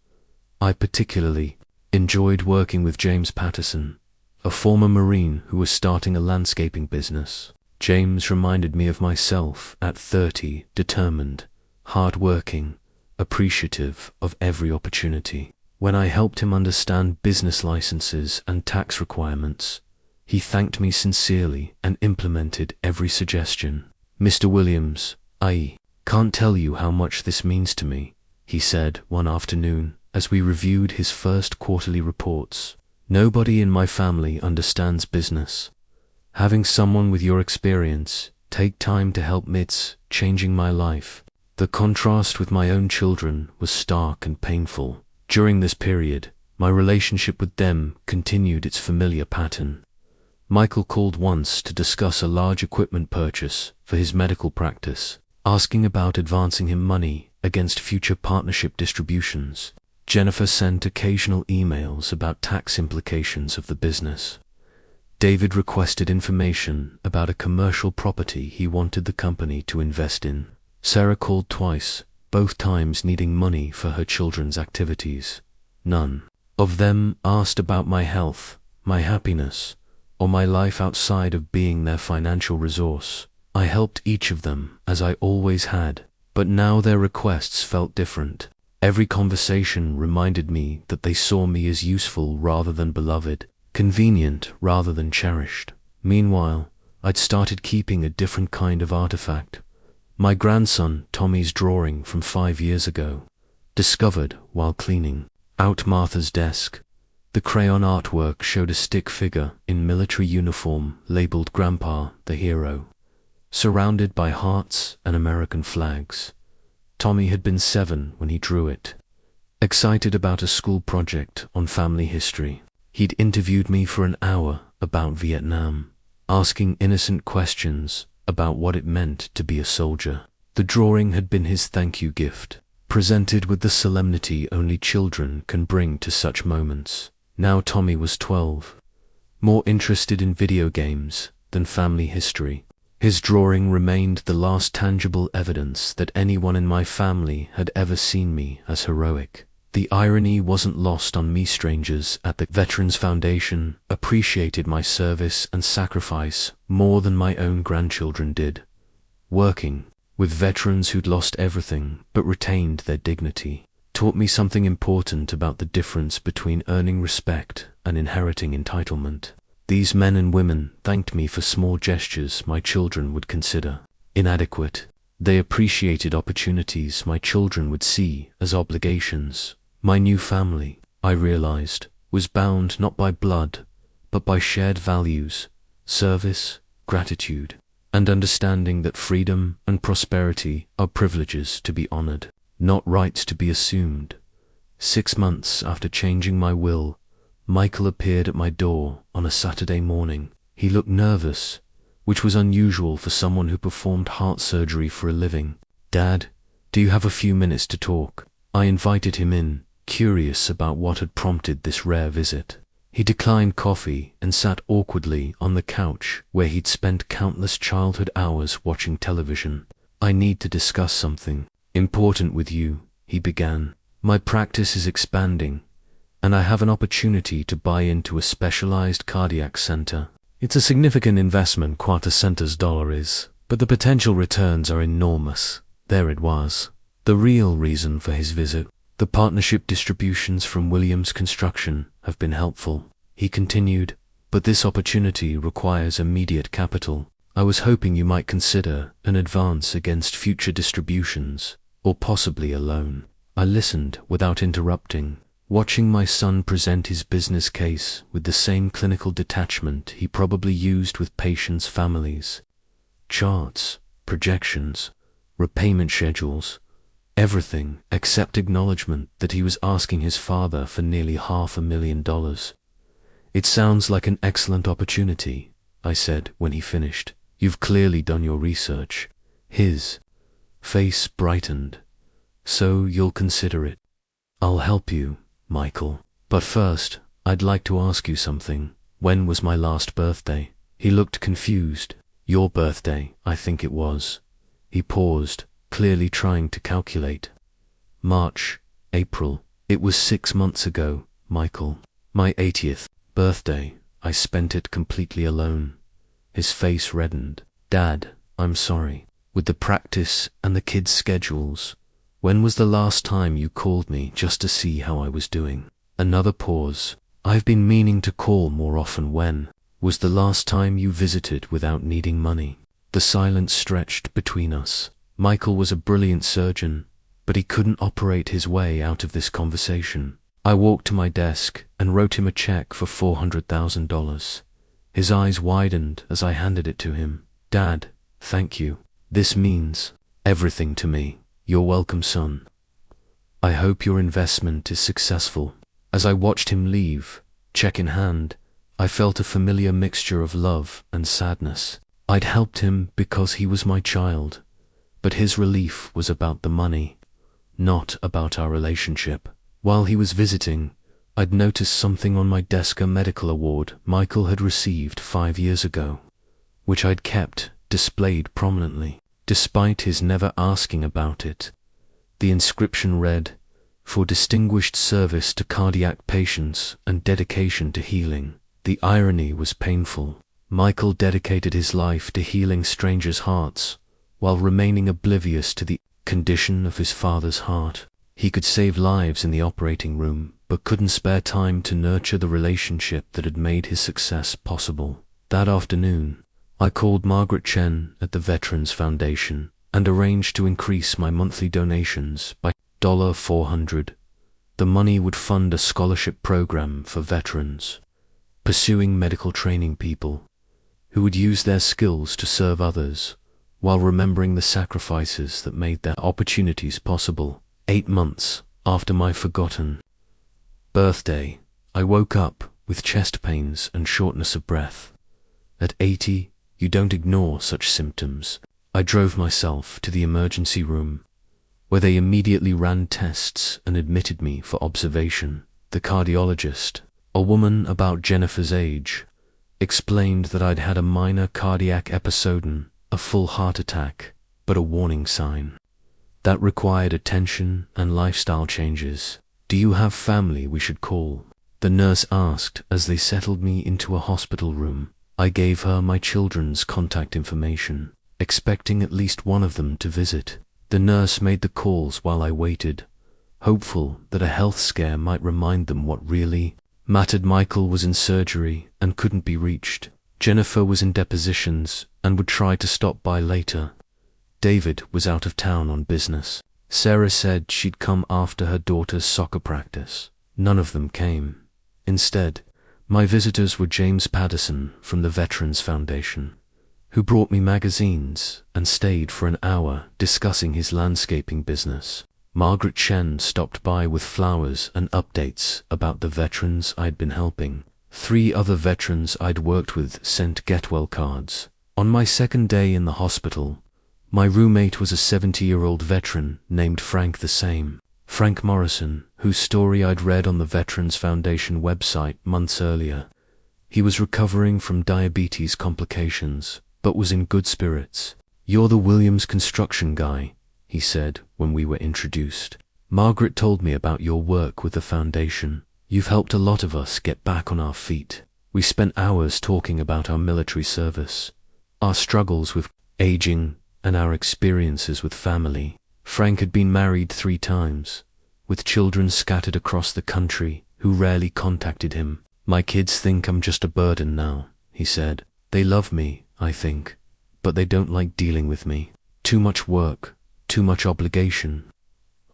I particularly enjoyed working with James Patterson, a former Marine who was starting a landscaping business. James reminded me of myself at 30, determined, hard-working, appreciative of every opportunity. When I helped him understand business licenses and tax requirements, he thanked me sincerely and implemented every suggestion. "Mr. Williams, I can't tell you how much this means to me," he said one afternoon as we reviewed his first quarterly reports. "Nobody in my family understands business. Having someone with your experience take time to help me's changing my life." The contrast with my own children was stark and painful. During this period, my relationship with them continued its familiar pattern. Michael called once to discuss a large equipment purchase for his medical practice, asking about advancing him money against future partnership distributions. Jennifer sent occasional emails about tax implications of the business. David requested information about a commercial property he wanted the company to invest in. Sarah called twice, both times needing money for her children's activities. None of them asked about my health, my happiness, or my life outside of being their financial resource. I helped each of them as I always had, But now their requests felt different. Every conversation reminded me that they saw me as useful rather than beloved, convenient rather than cherished. Meanwhile, I'd started keeping a different kind of artifact. My grandson Tommy's drawing from 5 years ago, discovered while cleaning out Martha's desk. The crayon artwork showed a stick figure in military uniform labeled Grandpa the Hero, surrounded by hearts and American flags. Tommy had been 7 when he drew it. Excited about a school project on family history, he'd interviewed me for an hour about Vietnam, asking innocent questions about what it meant to be a soldier. The drawing had been his thank you gift, presented with the solemnity only children can bring to such moments. Now Tommy was 12, more interested in video games than family history. His drawing remained the last tangible evidence that anyone in my family had ever seen me as heroic. The irony wasn't lost on me. Strangers at the Veterans Foundation appreciated my service and sacrifice more than my own grandchildren did. Working with veterans who'd lost everything but retained their dignity taught me something important about the difference between earning respect and inheriting entitlement. These men and women thanked me for small gestures my children would consider inadequate. They appreciated opportunities my children would see as obligations. My new family, I realized, was bound not by blood, but by shared values, service, gratitude, and understanding that freedom and prosperity are privileges to be honored, not rights to be assumed. 6 months after changing my will, Michael appeared at my door on a Saturday morning. He looked nervous, which was unusual for someone who performed heart surgery for a living. "Dad, do you have a few minutes to talk?" I invited him in, curious about what had prompted this rare visit. He declined coffee and sat awkwardly on the couch where he'd spent countless childhood hours watching television. "I need to discuss something important with you," he began. "My practice is expanding, and I have an opportunity to buy into a specialized cardiac center. It's a significant investment, $250 million, but the potential returns are enormous." There it was, the real reason for his visit. "The partnership distributions from Williams Construction have been helpful," he continued, "but this opportunity requires immediate capital. I was hoping you might consider an advance against future distributions, or possibly a loan." I listened without interrupting, watching my son present his business case with the same clinical detachment he probably used with patients' families. Charts, projections, repayment schedules, everything except acknowledgement that he was asking his father for nearly $500,000. "It sounds like an excellent opportunity," I said when he finished. "You've clearly done your research." His face brightened. "So you'll consider it?" "I'll help you, Michael. But first, I'd like to ask you something. When was my last birthday?" He looked confused. "Your birthday, I think it was." He paused, clearly trying to calculate. "March, April. It was 6 months ago, Michael. My 80th birthday. I spent it completely alone." His face reddened. "Dad, I'm sorry. With the practice and the kids' schedules, when was the last time you called me just to see how I was doing?" Another pause. "I've been meaning to call more often. When was the last time you visited without needing money?" The silence stretched between us. Michael was a brilliant surgeon, but he couldn't operate his way out of this conversation. I walked to my desk and wrote him a check for $400,000. His eyes widened as I handed it to him. "Dad, thank you. This means everything to me." "You're welcome, son. I hope your investment is successful." As I watched him leave, check in hand, I felt a familiar mixture of love and sadness. I'd helped him because he was my child, but his relief was about the money, not about our relationship. While he was visiting, I'd noticed something on my desk, a medical award Michael had received 5 years ago, which I'd kept displayed prominently, despite his never asking about it. The inscription read, "For distinguished service to cardiac patients and dedication to healing." The irony was painful. Michael dedicated his life to healing strangers' hearts, while remaining oblivious to the condition of his father's heart. He could save lives in the operating room, but couldn't spare time to nurture the relationship that had made his success possible. That afternoon, I called Margaret Chen at the Veterans Foundation and arranged to increase my monthly donations by $400. The money would fund a scholarship program for veterans, pursuing medical training people who would use their skills to serve others while remembering the sacrifices that made their opportunities possible. 8 months after my forgotten birthday, I woke up with chest pains and shortness of breath. At 80, you don't ignore such symptoms. I drove myself to the emergency room, where they immediately ran tests and admitted me for observation. The cardiologist, a woman about Jennifer's age, explained that I'd had a minor cardiac episode, a full heart attack, but a warning sign that required attention and lifestyle changes. "Do you have family we should call?" the nurse asked as they settled me into a hospital room. I gave her my children's contact information, expecting at least one of them to visit. The nurse made the calls while I waited, hopeful that a health scare might remind them what really mattered. Michael was in surgery and couldn't be reached. Jennifer was in depositions and would try to stop by later. David was out of town on business. Sarah said she'd come after her daughter's soccer practice. None of them came. Instead, my visitors were James Patterson from the Veterans Foundation, who brought me magazines and stayed for an hour discussing his landscaping business. Margaret Chen stopped by with flowers and updates about the veterans I'd been helping. 3 other veterans I'd worked with sent get-well cards. On my second day in the hospital, my roommate was a 70-year-old veteran named Frank, the same Frank Morrison, whose story I'd read on the Veterans Foundation website months earlier. He was recovering from diabetes complications, but was in good spirits. "You're the Williams construction guy," he said when we were introduced. "Margaret told me about your work with the foundation. You've helped a lot of us get back on our feet." We spent hours talking about our military service, our struggles with aging, and our experiences with family. Frank had been married 3 times, with children scattered across the country who rarely contacted him. "My kids think I'm just a burden now," he said. "They love me, I think, but they don't like dealing with me. Too much work, too much obligation."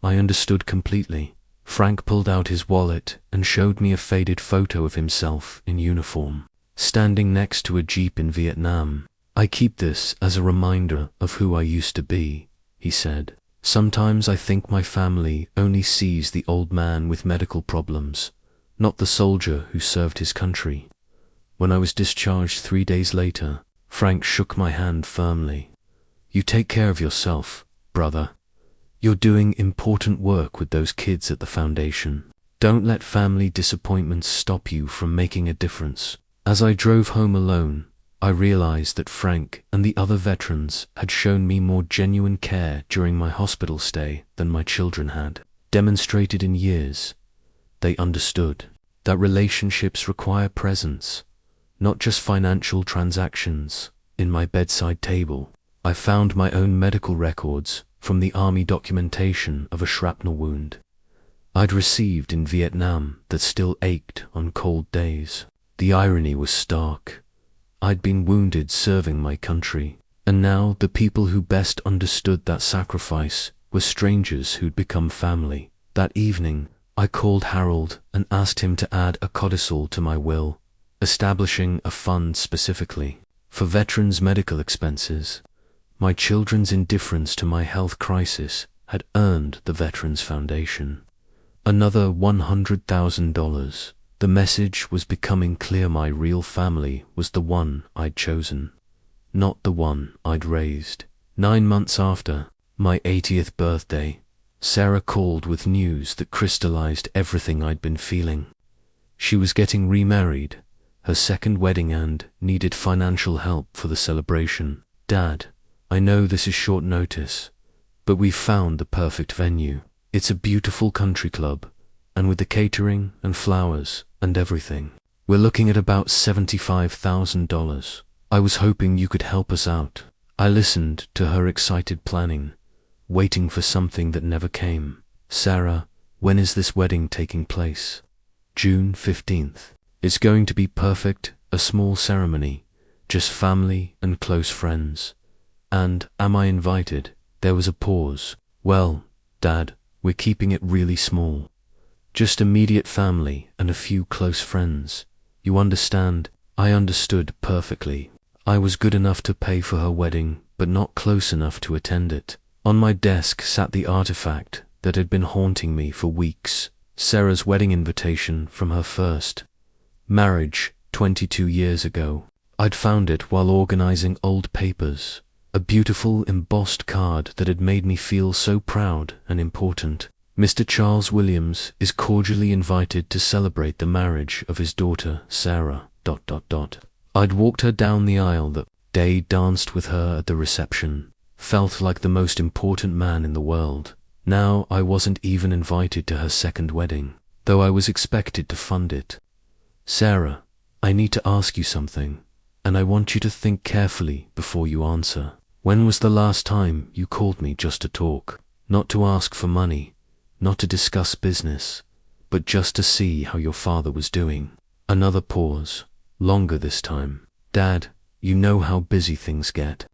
I understood completely. Frank pulled out his wallet and showed me a faded photo of himself in uniform, standing next to a jeep in Vietnam. "I keep this as a reminder of who I used to be," he said. "Sometimes I think my family only sees the old man with medical problems, not the soldier who served his country." When I was discharged 3 days later, Frank shook my hand firmly. "You take care of yourself, brother. You're doing important work with those kids at the foundation. Don't let family disappointments stop you from making a difference." As I drove home alone, I realized that Frank and the other veterans had shown me more genuine care during my hospital stay than my children had demonstrated in years. They understood that relationships require presence, not just financial transactions. In my bedside table, I found my own medical records from the Army documentation of a shrapnel wound I'd received in Vietnam that still ached on cold days. The irony was stark. I'd been wounded serving my country, and now the people who best understood that sacrifice were strangers who'd become family. That evening, I called Harold and asked him to add a codicil to my will, establishing a fund specifically for veterans' medical expenses. My children's indifference to my health crisis had earned the Veterans Foundation another $100,000. The message was becoming clear: my real family was the one I'd chosen, not the one I'd raised. 9 months after my 80th birthday, Sarah called with news that crystallized everything I'd been feeling. She was getting remarried, her second wedding, and needed financial help for the celebration. "Dad, I know this is short notice, but we've found the perfect venue. It's a beautiful country club, and with the catering and flowers and everything, we're looking at about $75,000. I was hoping you could help us out." I listened to her excited planning, waiting for something that never came. Sarah, when is this wedding taking place? June 15th. It's going to be perfect, a small ceremony, just family and close friends. And, am I invited? There was a pause. Well, Dad, we're keeping it really small. Just immediate family and a few close friends. You understand? I understood perfectly. I was good enough to pay for her wedding, but not close enough to attend it. On my desk sat the artifact that had been haunting me for weeks. Sarah's wedding invitation from her first marriage 22 years ago. I'd found it while organizing old papers. A beautiful embossed card that had made me feel so proud and important. Mr. Charles Williams is cordially invited to celebrate the marriage of his daughter, Sarah. I'd walked her down the aisle that day, danced with her at the reception, felt like the most important man in the world. Now I wasn't even invited to her second wedding, though I was expected to fund it. Sarah, I need to ask you something, and I want you to think carefully before you answer. When was the last time you called me just to talk? Not to ask for money, not to discuss business, but just to see how your father was doing. Another pause, longer this time. Dad, you know how busy things get.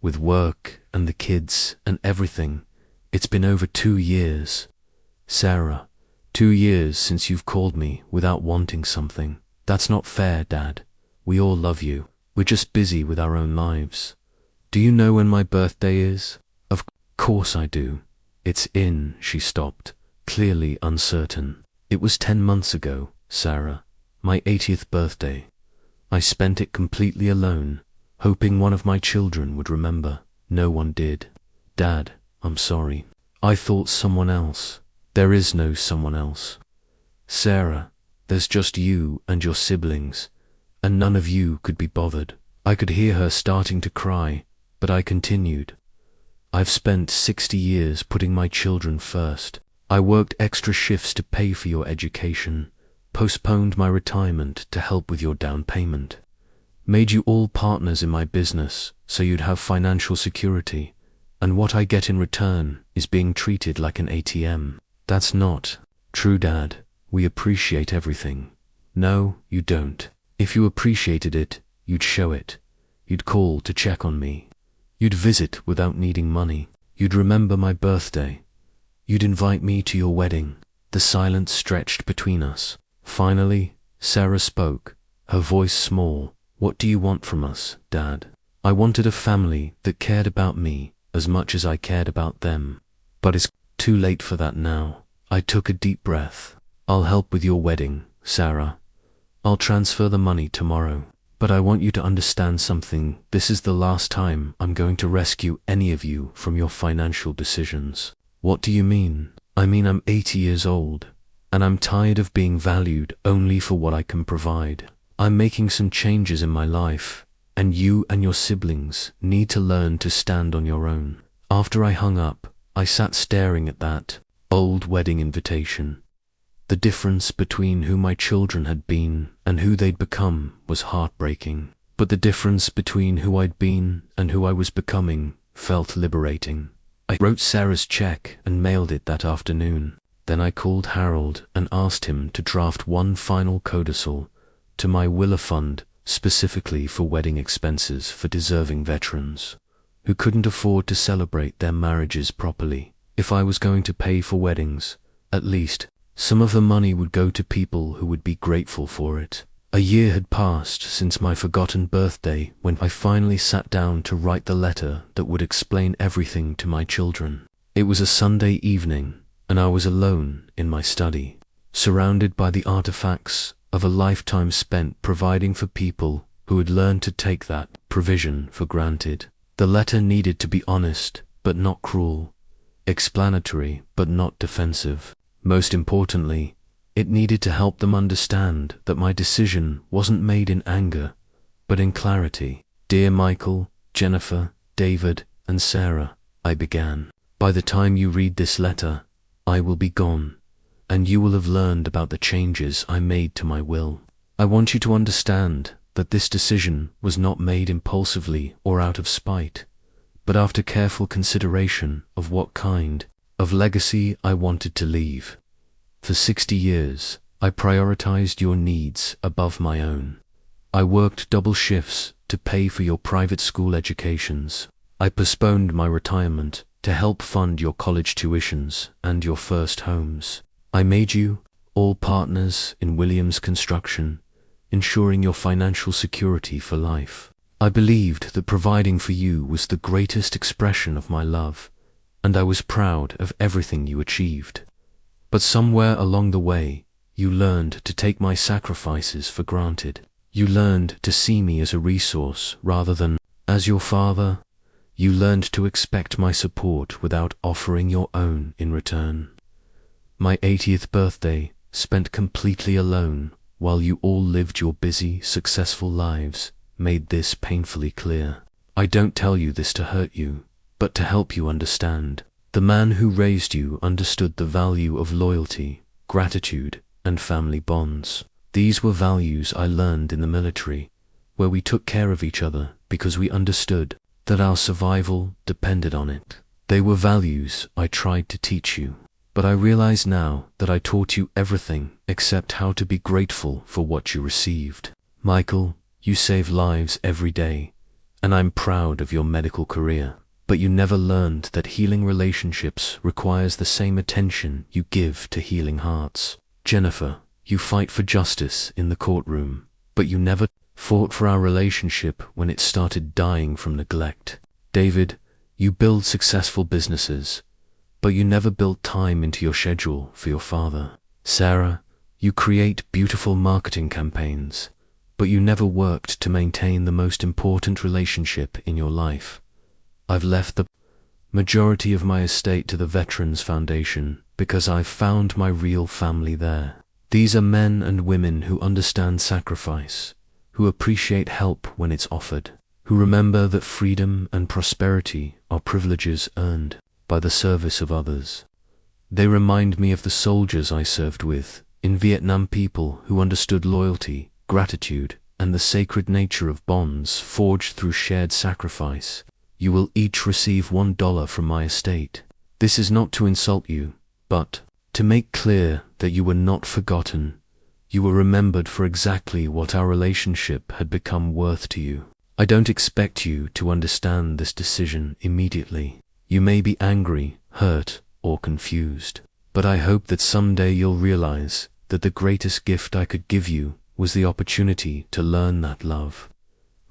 With work and the kids and everything. It's been over 2 years. Sarah, 2 years since you've called me without wanting something. That's not fair, Dad. We all love you. We're just busy with our own lives. Do you know when my birthday is? Of course I do. It's in. She stopped, clearly uncertain. It was 10 months ago, Sarah. My 80th birthday. I spent it completely alone, hoping one of my children would remember. No one did. Dad, I'm sorry. I thought someone else. There is no someone else. Sarah, there's just you and your siblings, and none of you could be bothered. I could hear her starting to cry, but I continued. I've spent 60 years putting my children first. I worked extra shifts to pay for your education, postponed my retirement to help with your down payment, made you all partners in my business so you'd have financial security, and what I get in return is being treated like an ATM. That's not true, Dad. We appreciate everything. No, you don't. If you appreciated it, you'd show it. You'd call to check on me. You'd visit without needing money. You'd remember my birthday. You'd invite me to your wedding. The silence stretched between us. Finally, Sarah spoke, her voice small. What do you want from us, Dad? I wanted a family that cared about me as much as I cared about them. But it's too late for that now. I took a deep breath. I'll help with your wedding, Sarah. I'll transfer the money tomorrow. But I want you to understand something. This is the last time I'm going to rescue any of you from your financial decisions. What do you mean? I mean I'm 80 years old, and I'm tired of being valued only for what I can provide. I'm making some changes in my life, and you and your siblings need to learn to stand on your own. After I hung up, I sat staring at that old wedding invitation. The difference between who my children had been and who they'd become was heartbreaking. But the difference between who I'd been and who I was becoming felt liberating. I wrote Sarah's check and mailed it that afternoon. Then I called Harold and asked him to draft one final codicil to my Willa Fund specifically for wedding expenses for deserving veterans who couldn't afford to celebrate their marriages properly. If I was going to pay for weddings, at least some of the money would go to people who would be grateful for it. A year had passed since my forgotten birthday when I finally sat down to write the letter that would explain everything to my children. It was a Sunday evening, and I was alone in my study, surrounded by the artifacts of a lifetime spent providing for people who had learned to take that provision for granted. The letter needed to be honest, but not cruel, explanatory, but not defensive. Most importantly, it needed to help them understand that my decision wasn't made in anger, but in clarity. Dear Michael, Jennifer, David, and Sarah, I began. By the time you read this letter, I will be gone, and you will have learned about the changes I made to my will. I want you to understand that this decision was not made impulsively or out of spite, but after careful consideration of what kind of legacy I wanted to leave. For 60 years, I prioritized your needs above my own. I worked double shifts to pay for your private school educations. I postponed my retirement to help fund your college tuitions and your first homes. I made you all partners in Williams Construction, ensuring your financial security for life. I believed that providing for you was the greatest expression of my love, and I was proud of everything you achieved. But somewhere along the way, you learned to take my sacrifices for granted. You learned to see me as a resource rather than as your father. You learned to expect my support without offering your own in return. My 80th birthday, spent completely alone while you all lived your busy, successful lives, made this painfully clear. I don't tell you this to hurt you, but to help you understand. The man who raised you understood the value of loyalty, gratitude, and family bonds. These were values I learned in the military, where we took care of each other because we understood that our survival depended on it. They were values I tried to teach you, but I realize now that I taught you everything except how to be grateful for what you received. Michael, you save lives every day, and I'm proud of your medical career. But you never learned that healing relationships requires the same attention you give to healing hearts. Jennifer, you fight for justice in the courtroom, but you never fought for our relationship when it started dying from neglect. David, you build successful businesses, but you never built time into your schedule for your father. Sarah, you create beautiful marketing campaigns, but you never worked to maintain the most important relationship in your life. I've left the majority of my estate to the Veterans Foundation because I've found my real family there. These are men and women who understand sacrifice, who appreciate help when it's offered, who remember that freedom and prosperity are privileges earned by the service of others. They remind me of the soldiers I served with in Vietnam, people who understood loyalty, gratitude, and the sacred nature of bonds forged through shared sacrifice. You will each receive $1 from my estate. This is not to insult you, but to make clear that you were not forgotten. You were remembered for exactly what our relationship had become worth to you. I don't expect you to understand this decision immediately. You may be angry, hurt, or confused, but I hope that someday you'll realize that the greatest gift I could give you was the opportunity to learn that love,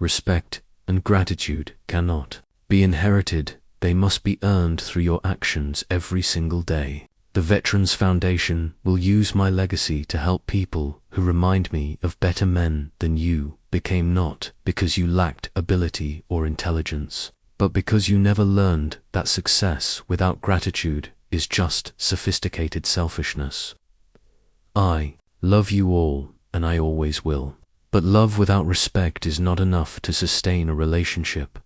respect, and gratitude cannot be inherited. They must be earned through your actions every single day. The Veterans Foundation will use my legacy to help people who remind me of better men than you became, not because you lacked ability or intelligence, but because you never learned that success without gratitude is just sophisticated selfishness. I love you all, and I always will. But love without respect is not enough to sustain a relationship,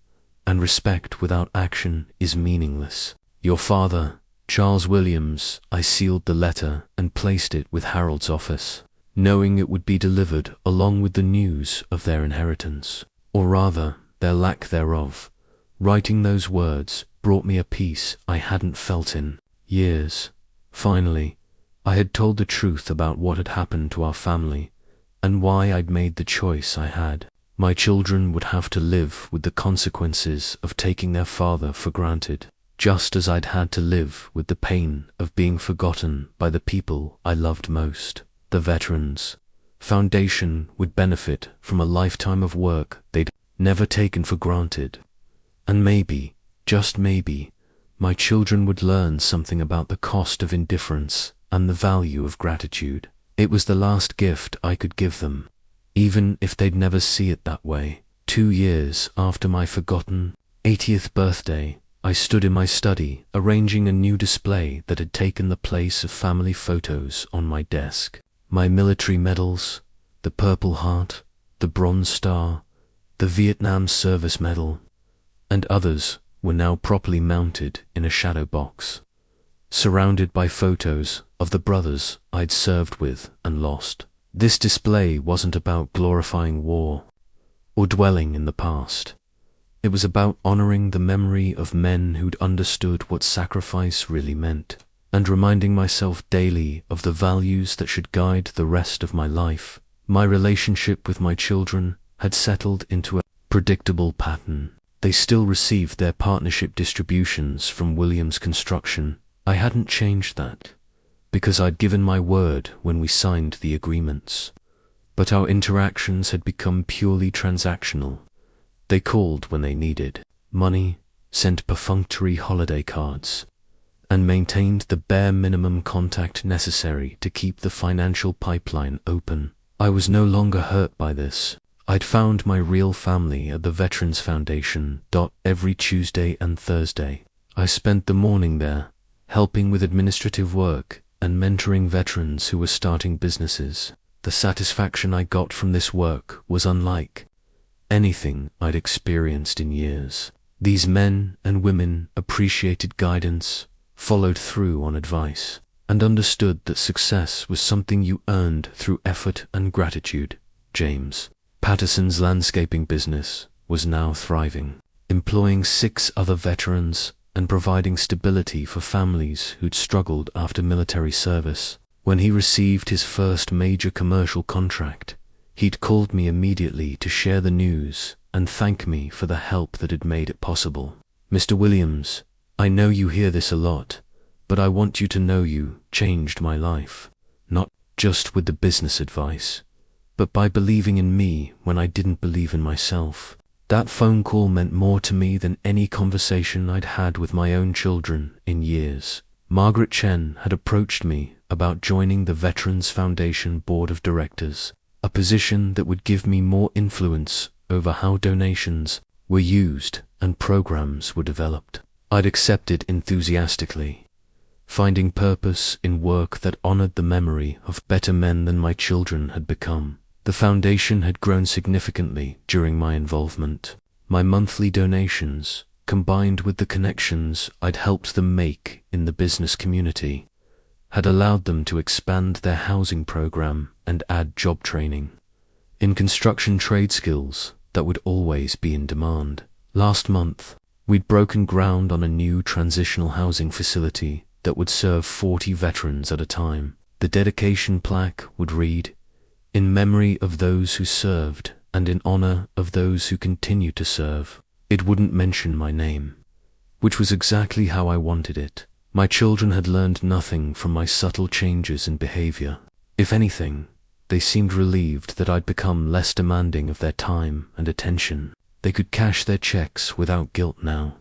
and respect without action is meaningless. Your father, Charles Williams, I sealed the letter and placed it with Harold's office, knowing it would be delivered along with the news of their inheritance, or rather, their lack thereof. Writing those words brought me a peace I hadn't felt in years. Finally, I had told the truth about what had happened to our family, and why I'd made the choice I had. My children would have to live with the consequences of taking their father for granted, just as I'd had to live with the pain of being forgotten by the people I loved most. The Veterans Foundation would benefit from a lifetime of work they'd never taken for granted. And maybe, just maybe, my children would learn something about the cost of indifference and the value of gratitude. It was the last gift I could give them, even if they'd never see it that way. 2 years after my forgotten 80th birthday, I stood in my study arranging a new display that had taken the place of family photos on my desk. My military medals, the Purple Heart, the Bronze Star, the Vietnam Service Medal, and others were now properly mounted in a shadow box, surrounded by photos of the brothers I'd served with and lost. This display wasn't about glorifying war or dwelling in the past. It was about honoring the memory of men who'd understood what sacrifice really meant, and reminding myself daily of the values that should guide the rest of my life. My relationship with my children had settled into a predictable pattern. They still received their partnership distributions from Williams Construction. I hadn't changed that, because I'd given my word when we signed the agreements. But our interactions had become purely transactional. They called when they needed money, sent perfunctory holiday cards, and maintained the bare minimum contact necessary to keep the financial pipeline open. I was no longer hurt by this. I'd found my real family at the Veterans Foundation. Every Tuesday and Thursday, I spent the morning there, helping with administrative work and mentoring veterans who were starting businesses. The satisfaction I got from this work was unlike anything I'd experienced in years. These men and women appreciated guidance, followed through on advice, and understood that success was something you earned through effort and gratitude. James Patterson's landscaping business was now thriving, employing 6 other veterans and providing stability for families who'd struggled after military service. When he received his first major commercial contract, he'd called me immediately to share the news and thank me for the help that had made it possible. "Mr. Williams, I know you hear this a lot, but I want you to know you changed my life, not just with the business advice, but by believing in me when I didn't believe in myself." That phone call meant more to me than any conversation I'd had with my own children in years. Margaret Chen had approached me about joining the Veterans Foundation Board of Directors, a position that would give me more influence over how donations were used and programs were developed. I'd accepted enthusiastically, finding purpose in work that honored the memory of better men than my children had become. The foundation had grown significantly during my involvement. My monthly donations, combined with the connections I'd helped them make in the business community, had allowed them to expand their housing program and add job training in construction trade skills that would always be in demand. Last month, we'd broken ground on a new transitional housing facility that would serve 40 veterans at a time. The dedication plaque would read, "In memory of those who served and in honor of those who continue to serve." It wouldn't mention my name, which was exactly how I wanted it. My children had learned nothing from my subtle changes in behavior. If anything, they seemed relieved that I'd become less demanding of their time and attention. They could cash their checks without guilt now,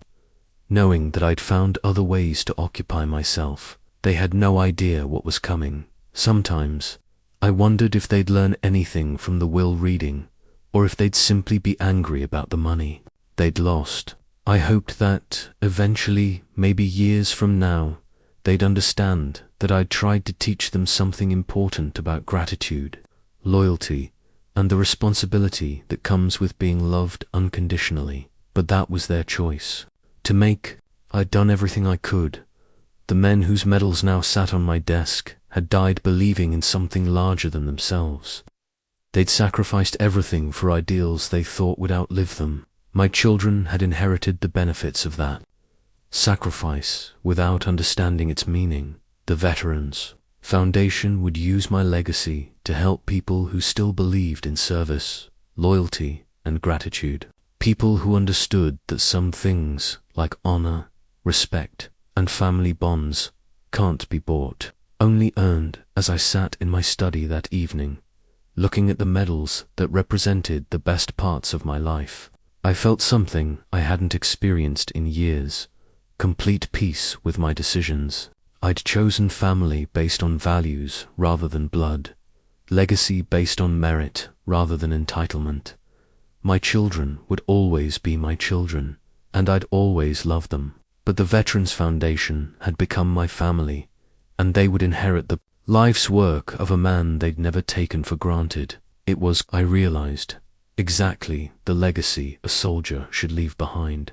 knowing that I'd found other ways to occupy myself. They had no idea what was coming. Sometimes, I wondered if they'd learn anything from the will reading, or if they'd simply be angry about the money they'd lost. I hoped that, eventually, maybe years from now, they'd understand that I'd tried to teach them something important about gratitude, loyalty, and the responsibility that comes with being loved unconditionally. But that was their choice to make. I'd done everything I could. The men whose medals now sat on my desk had died believing in something larger than themselves. They'd sacrificed everything for ideals they thought would outlive them. My children had inherited the benefits of that sacrifice without understanding its meaning. The Veterans Foundation would use my legacy to help people who still believed in service, loyalty, and gratitude. People who understood that some things, like honor, respect, and family bonds, can't be bought, only earned. As I sat in my study that evening, looking at the medals that represented the best parts of my life, I felt something I hadn't experienced in years: complete peace with my decisions. I'd chosen family based on values rather than blood, legacy based on merit rather than entitlement. My children would always be my children, and I'd always love them. But the Veterans Foundation had become my family, and they would inherit the life's work of a man they'd never taken for granted. It was, I realized, exactly the legacy a soldier should leave behind.